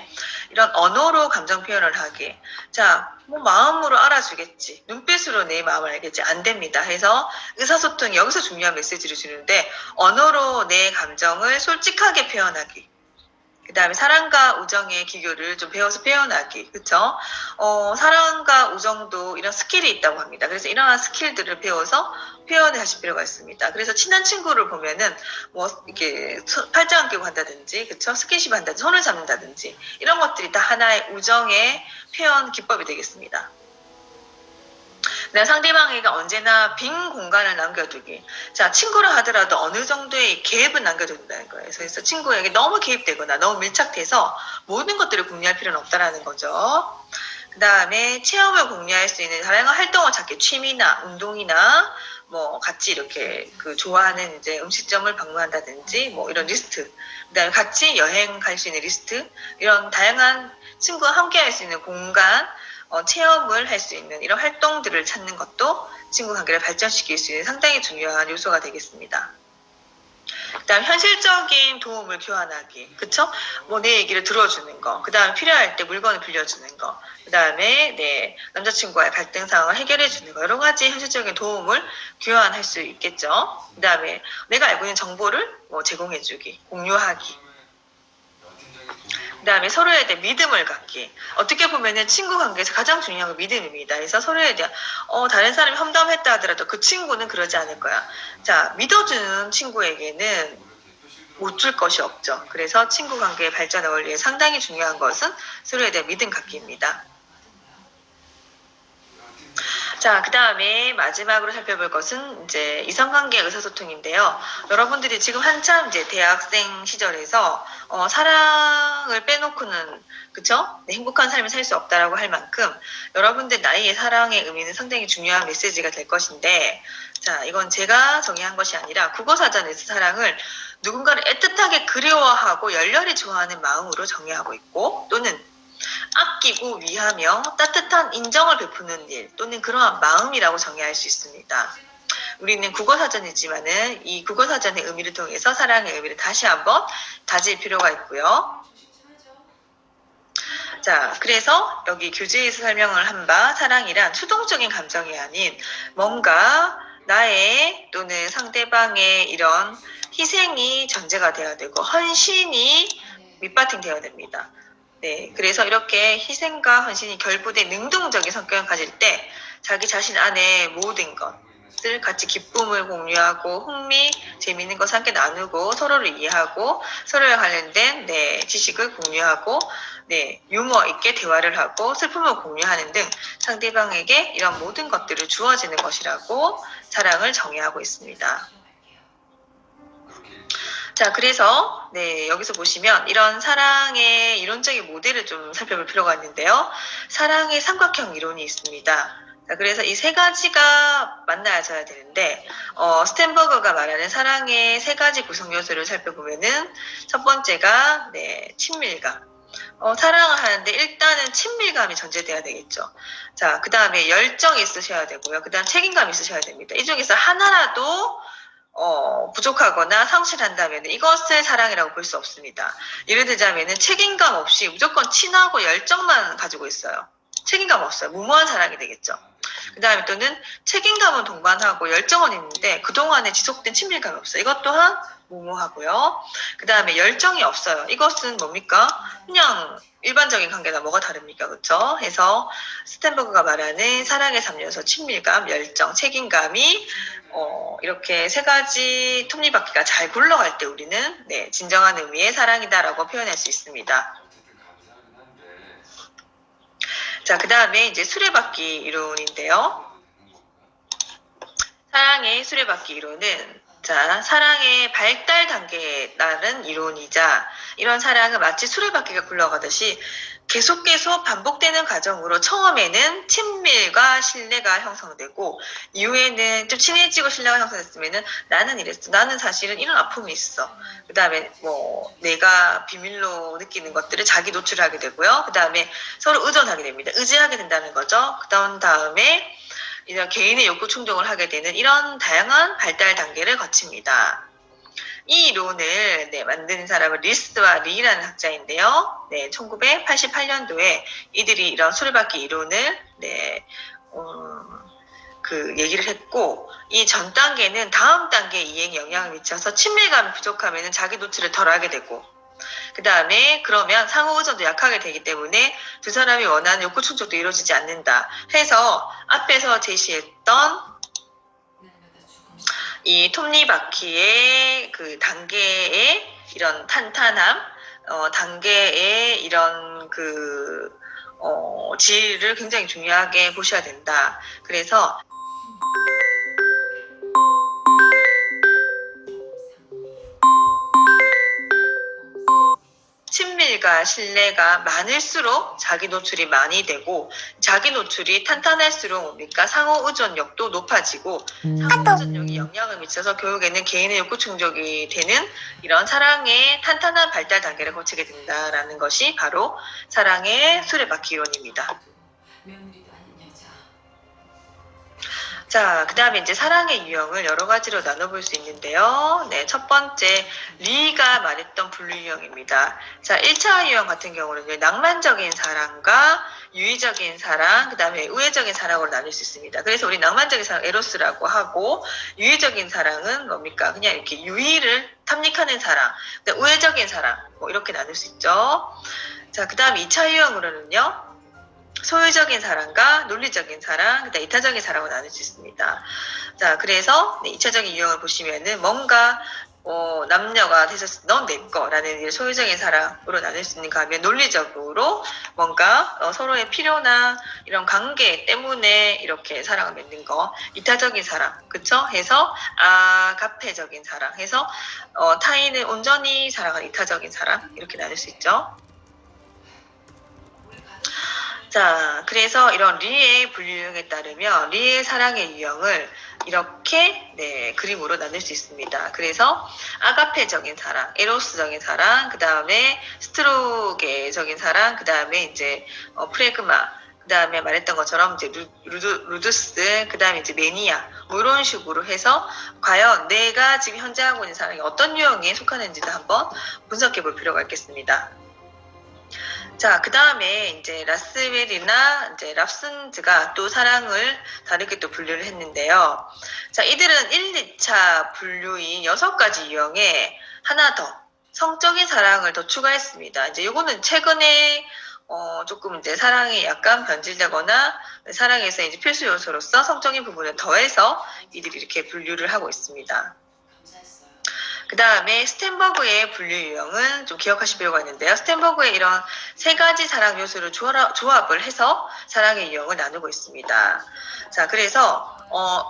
이런 언어로 감정 표현을 하기. 자, 뭐 마음으로 알아주겠지. 눈빛으로 내 마음을 알겠지. 안 됩니다. 해서 의사소통이 여기서 중요한 메시지를 주는데 언어로 내 감정을 솔직하게 표현하기. 그 다음에 사랑과 우정의 기교를 좀 배워서 표현하기. 그쵸? 사랑과 우정도 이런 스킬이 있다고 합니다. 그래서 이러한 스킬들을 배워서 표현을 하실 필요가 있습니다. 그래서 친한 친구를 보면은 뭐 이렇게 팔짱 끼고 한다든지, 그쵸? 스킨십 한다든지, 손을 잡는다든지 이런 것들이 다 하나의 우정의 표현 기법이 되겠습니다. 내가 상대방에게 언제나 빈 공간을 남겨두기. 자, 친구라 하더라도 어느 정도의 갭은 남겨둔다는 거예요. 그래서 친구에게 너무 개입되거나 너무 밀착돼서 모든 것들을 공유할 필요는 없다라는 거죠. 그 다음에 체험을 공유할 수 있는 다양한 활동을 찾기. 취미나 운동이나 뭐 같이 이렇게 그 좋아하는 이제 음식점을 방문한다든지 뭐 이런 리스트. 그 다음에 같이 여행 갈 수 있는 리스트. 이런 다양한 친구와 함께 할 수 있는 공간, 체험을 할 수 있는 이런 활동들을 찾는 것도 친구 관계를 발전시킬 수 있는 상당히 중요한 요소가 되겠습니다. 그다음 현실적인 도움을 교환하기, 그쵸? 뭐 내 얘기를 들어주는 거, 그다음 필요할 때 물건을 빌려주는 거, 그다음에 남자친구와의 갈등 상황을 해결해 주는 거, 여러 가지 현실적인 도움을 교환할 수 있겠죠. 그다음에 내가 알고 있는 정보를 뭐 제공해주기, 공유하기. 그 다음에 서로에 대한 믿음을 갖기. 어떻게 보면은 친구 관계에서 가장 중요한 건 믿음입니다. 그래서 서로에 대한, 다른 사람이 험담했다 하더라도 그 친구는 그러지 않을 거야. 자, 믿어주는 친구에게는 못 줄 것이 없죠. 그래서 친구 관계의 발전의 원리에 상당히 중요한 것은 서로에 대한 믿음 갖기입니다. 자, 그 다음에 마지막으로 살펴볼 것은 이제 이성관계 의사소통인데요. 여러분들이 지금 한참 이제 대학생 시절에서 사랑을 빼놓고는 그쵸? 네, 행복한 삶을 살 수 없다라고 할 만큼 여러분들 나이의 사랑의 의미는 상당히 중요한 메시지가 될 것인데, 자, 이건 제가 정의한 것이 아니라 국어사전에서 사랑을 누군가를 애틋하게 그리워하고 열렬히 좋아하는 마음으로 정의하고 있고, 또는 아끼고 위하며 따뜻한 인정을 베푸는 일 또는 그러한 마음이라고 정의할 수 있습니다. 우리는 국어사전이지만은 이 국어사전의 의미를 통해서 사랑의 의미를 다시 한번 다질 필요가 있고요. 자, 그래서 여기 교재에서 설명을 한 바 사랑이란 수동적인 감정이 아닌 뭔가 나의 또는 상대방의 이런 희생이 전제가 되어야 되고 헌신이 밑바탕 되어야 됩니다. 네, 그래서 이렇게 희생과 헌신이 결부된 능동적인 성격을 가질 때 자기 자신 안에 모든 것을 같이 기쁨을 공유하고 흥미, 재미있는 것을 함께 나누고 서로를 이해하고 서로에 관련된 지식을 공유하고 유머 있게 대화를 하고 슬픔을 공유하는 등 상대방에게 이런 모든 것들을 주어지는 것이라고 사랑을 정의하고 있습니다. 자, 그래서 여기서 보시면 이런 사랑의 이론적인 모델을 좀 살펴볼 필요가 있는데요. 사랑의 삼각형 이론이 있습니다. 자, 그래서 이 세 가지가 만나져야 되는데 스텐버그가 말하는 사랑의 세 가지 구성 요소를 살펴보면은 첫 번째가 친밀감. 사랑을 하는데 일단은 친밀감이 전제돼야 되겠죠. 자, 그 다음에 열정이 있으셔야 되고요. 그 다음 책임감이 있으셔야 됩니다. 이 중에서 하나라도 부족하거나 상실한다면 이것을 사랑이라고 볼 수 없습니다. 예를 들자면 책임감 없이 무조건 친하고 열정만 가지고 있어요. 책임감 없어요. 무모한 사랑이 되겠죠. 그 다음에 또는 책임감은 동반하고 열정은 있는데 그동안에 지속된 친밀감이 없어요. 이것 또한 무모하고요. 그 다음에 열정이 없어요. 이것은 뭡니까? 그냥 일반적인 관계나 뭐가 다릅니까? 그렇죠? 해서 스텐버그가 말하는 사랑의 3요소 친밀감, 열정, 책임감이 이렇게 세 가지 톱니바퀴가 잘 굴러갈 때 우리는 진정한 의미의 사랑이다라고 표현할 수 있습니다. 자, 그 다음에 이제 수레바퀴 이론인데요. 사랑의 수레바퀴 이론은 사랑의 발달 단계에 따른 이론이자 이런 사랑은 마치 수레바퀴가 굴러가듯이 계속 반복되는 과정으로 처음에는 친밀과 신뢰가 형성되고 이후에는 좀 친해지고 신뢰가 형성됐으면은 나는 이랬어. 나는 사실은 이런 아픔이 있어. 그 다음에 내가 비밀로 느끼는 것들을 자기 노출하게 되고요. 그 다음에 서로 의존하게 됩니다. 의지하게 된다는 거죠. 그 다음에 이런 개인의 욕구 충족을 하게 되는 이런 다양한 발달 단계를 거칩니다. 이 이론을 만든 사람은 리스와 리라는 학자인데요. 1988년도에 이들이 이런 수레바퀴 이론을 얘기를 했고 이 전 단계는 다음 단계 이행에 영향을 미쳐서 친밀감이 부족하면 자기 노출을 덜 하게 되고 그 다음에 그러면 상호 의존도 약하게 되기 때문에 두 사람이 원하는 욕구 충족도 이루어지지 않는다 해서 앞에서 제시했던 이 톱니바퀴의 그 단계의 이런 탄탄함, 단계의 이런 질을 굉장히 중요하게 보셔야 된다. 그래서 친밀과 신뢰가 많을수록 자기 노출이 많이 되고 자기 노출이 탄탄할수록 뭡니까? 상호 의존력도 높아지고 상호 의존력이 영향을 미쳐서 결국에는 개인의 욕구 충족이 되는 이런 사랑의 탄탄한 발달 단계를 거치게 된다라는 것이 바로 사랑의 수레바퀴 이론입니다. 자, 그 다음에 이제 사랑의 유형을 여러 가지로 나눠볼 수 있는데요. 첫 번째, 리가 말했던 분류 유형입니다. 자, 1차 유형 같은 경우는 낭만적인 사랑과 유의적인 사랑, 그 다음에 우회적인 사랑으로 나눌 수 있습니다. 그래서 우리 낭만적인 사랑, 에로스라고 하고, 유의적인 사랑은 뭡니까? 그냥 이렇게 유의를 탐닉하는 사랑, 우회적인 사랑, 이렇게 나눌 수 있죠. 자, 그 다음 2차 유형으로는요. 소유적인 사랑과 논리적인 사랑, 그다음 이타적인 사랑으로 나눌 수 있습니다. 자, 그래서 2차적인 유형을 보시면은 뭔가 남녀가 되셨을 때 넌 내 거라는 소유적인 사랑으로 나눌 수 있는가 하면 논리적으로 뭔가 서로의 필요나 이런 관계 때문에 이렇게 사랑을 맺는 거, 이타적인 사랑, 그쵸? 해서 아가페적인 사랑, 해서 타인을 온전히 사랑하는 이타적인 사랑 이렇게 나눌 수 있죠. 자, 그래서 이런 리의 분류 유형에 따르면 리의 사랑의 유형을 이렇게 그림으로 나눌 수 있습니다. 그래서 아가페적인 사랑, 에로스적인 사랑, 그 다음에 스트로게적인 사랑, 그 다음에 이제 프레그마, 그다음에 말했던 것처럼 이제 루두스, 그다음에 이제 매니아, 뭐 이런 식으로 해서 과연 내가 지금 현재 하고 있는 사랑이 어떤 유형에 속하는지도 한번 분석해 볼 필요가 있겠습니다. 자, 그 다음에 이제 라스웰이나 이제 랍슨즈가 또 사랑을 다르게 또 분류를 했는데요. 자, 이들은 1, 2차 분류인 6가지 유형에 하나 더 성적인 사랑을 더 추가했습니다. 이제 요거는 최근에 조금 이제 사랑이 약간 변질되거나 사랑에서 이제 필수 요소로서 성적인 부분을 더해서 이들이 이렇게 분류를 하고 있습니다. 그 다음에 스텐버그의 분류 유형은 좀 기억하실 필요가 있는데요. 스텐버그의 이런 3가지 사랑 요소를 조합을 해서 사랑의 유형을 나누고 있습니다. 자, 그래서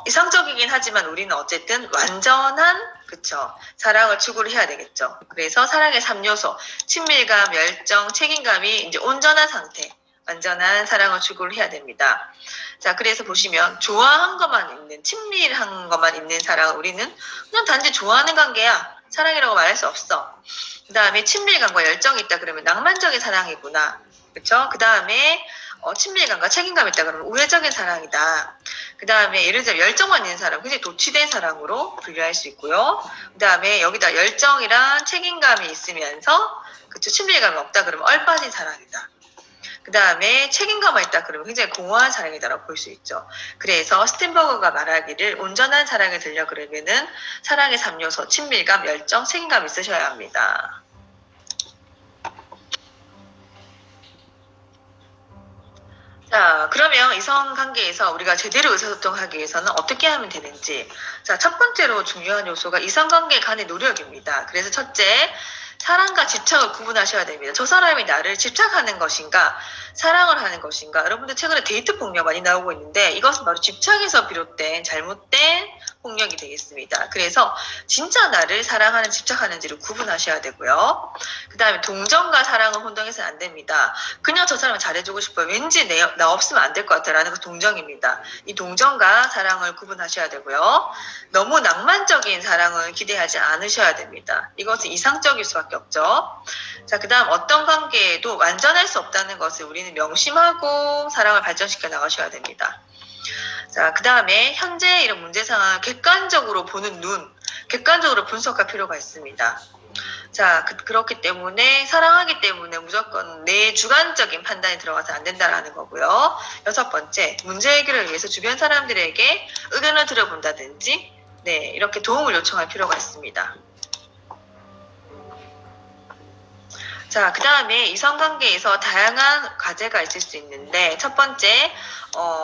이상적이긴 하지만 우리는 어쨌든 완전한 그쵸 사랑을 추구를 해야 되겠죠. 그래서 사랑의 3요소 친밀감, 열정, 책임감이 이제 온전한 상태, 완전한 사랑을 추구를 해야 됩니다. 자, 그래서 보시면 좋아한 것만 있는, 친밀한 것만 있는 사랑은 우리는 그냥 단지 좋아하는 관계야. 사랑이라고 말할 수 없어. 그 다음에 친밀감과 열정이 있다 그러면 낭만적인 사랑이구나. 그쵸? 그 다음에 친밀감과 책임감이 있다 그러면 우회적인 사랑이다. 그 다음에 예를 들어 열정만 있는 사람, 굉장히 도취된 사랑으로 분류할 수 있고요. 그 다음에 여기다 열정이랑 책임감이 있으면서 그쵸? 친밀감이 없다 그러면 얼빠진 사랑이다. 그 다음에 책임감이 있다 그러면 굉장히 공허한 사랑이다라고 볼 수 있죠. 그래서 스텐버그가 말하기를 온전한 사랑을 들려 그러면은 사랑의 3요소 친밀감, 열정, 책임감 있으셔야 합니다. 자, 그러면 이성관계에서 우리가 제대로 의사소통하기 위해서는 어떻게 하면 되는지. 자, 첫 번째로 중요한 요소가 이성관계 간의 노력입니다. 그래서 첫째, 사랑과 집착을 구분하셔야 됩니다. 저 사람이 나를 집착하는 것인가, 사랑을 하는 것인가. 여러분들 최근에 데이트 폭력 많이 나오고 있는데 이것은 바로 집착에서 비롯된 잘못된 폭력이 되겠습니다. 그래서 진짜 나를 사랑하는, 집착하는지를 구분하셔야 되고요. 그 다음에 동정과 사랑을 혼동해서는 안 됩니다. 그냥 저 사람을 잘해주고 싶어요. 왠지 나 없으면 안 될 것 같아라는 그 동정입니다. 이 동정과 사랑을 구분하셔야 되고요. 너무 낭만적인 사랑을 기대하지 않으셔야 됩니다. 이것은 이상적일 수밖에 없죠. 자, 그 다음 어떤 관계에도 완전할 수 없다는 것을 우리는 명심하고 사랑을 발전시켜 나가셔야 됩니다. 자, 그 다음에 현재 이런 문제 상황을 객관적으로 보는 눈, 객관적으로 분석할 필요가 있습니다. 자, 그렇기 때문에 사랑하기 때문에 무조건 내 주관적인 판단이 들어가서 안 된다라는 거고요. 6번째, 문제 해결을 위해서 주변 사람들에게 의견을 들어본다든지 네, 이렇게 도움을 요청할 필요가 있습니다. 자, 그 다음에 이성관계에서 다양한 과제가 있을 수 있는데 첫 번째,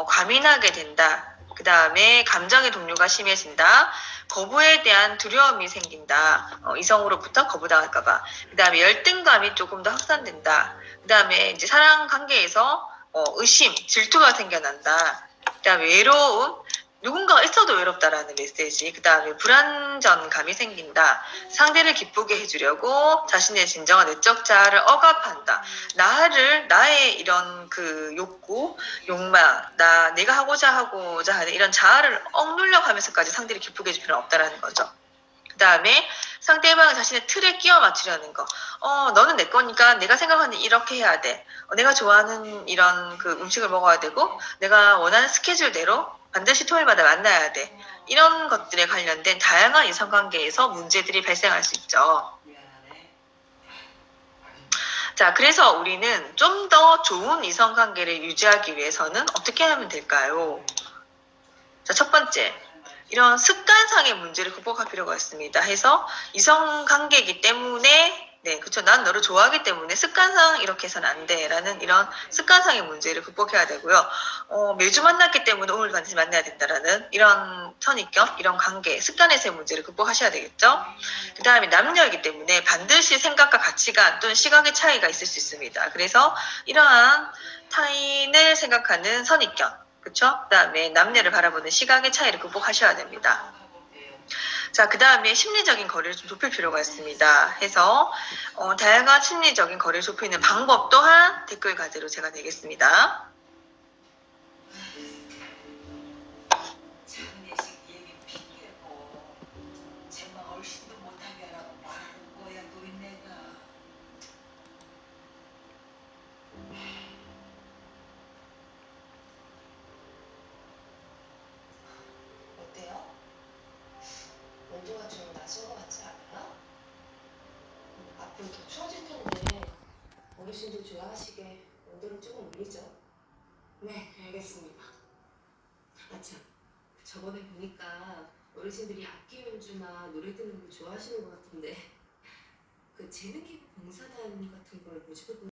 과민하게 된다. 그 다음에 감정의 동요가 심해진다. 거부에 대한 두려움이 생긴다. 이성으로부터 거부당할까봐. 그 다음에 열등감이 조금 더 확산된다. 그 다음에 이제 사랑 관계에서 의심, 질투가 생겨난다. 그 다음에 외로움, 누군가가 있어도 외롭다라는 메시지. 그 다음에 불안전감이 생긴다. 상대를 기쁘게 해주려고 자신의 진정한 내적 자아를 억압한다. 나의 이런 그 욕구, 욕망, 내가 하고자 하는 이런 자아를 억눌려 가면서까지 상대를 기쁘게 해줄 필요는 없다라는 거죠. 그 다음에 상대방은 자신의 틀에 끼워 맞추려는 거. 너는 내 거니까 내가 생각하는 이렇게 해야 돼. 내가 좋아하는 이런 그 음식을 먹어야 되고, 내가 원하는 스케줄대로 반드시 토요일마다 만나야 돼. 이런 것들에 관련된 다양한 이성관계에서 문제들이 발생할 수 있죠. 자, 그래서 우리는 좀 더 좋은 이성관계를 유지하기 위해서는 어떻게 하면 될까요? 자, 첫 번째. 이런 습관상의 문제를 극복할 필요가 있습니다. 해서 이성관계이기 때문에 네, 그렇죠. 난 너를 좋아하기 때문에 습관상 이렇게 해서는 안 돼. 라는 이런 습관상의 문제를 극복해야 되고요. 매주 만났기 때문에 오늘 반드시 만나야 된다라는 이런 선입견, 이런 관계, 습관에서의 문제를 극복하셔야 되겠죠. 그 다음에 남녀이기 때문에 반드시 생각과 가치관 또는 시각의 차이가 있을 수 있습니다. 그래서 이러한 타인을 생각하는 선입견, 그쵸? 그 다음에 남녀를 바라보는 시각의 차이를 극복하셔야 됩니다. 자, 그 다음에 심리적인 거리를 좀 좁힐 필요가 있습니다. 해서 다양한 심리적인 거리를 좁히는 방법 또한 댓글 과제로 제가 내겠습니다. 낮은 것 같지 않아요? 앞으로 더 추워질 텐데 어르신들 좋아하시게 온도를 조금 올리죠. 네, 알겠습니다. 아참, 저번에 보니까 어르신들이 악기 연주나 노래 듣는 거 좋아하시는 것 같은데 그 재능 기부 봉사단 같은 걸 모집해 본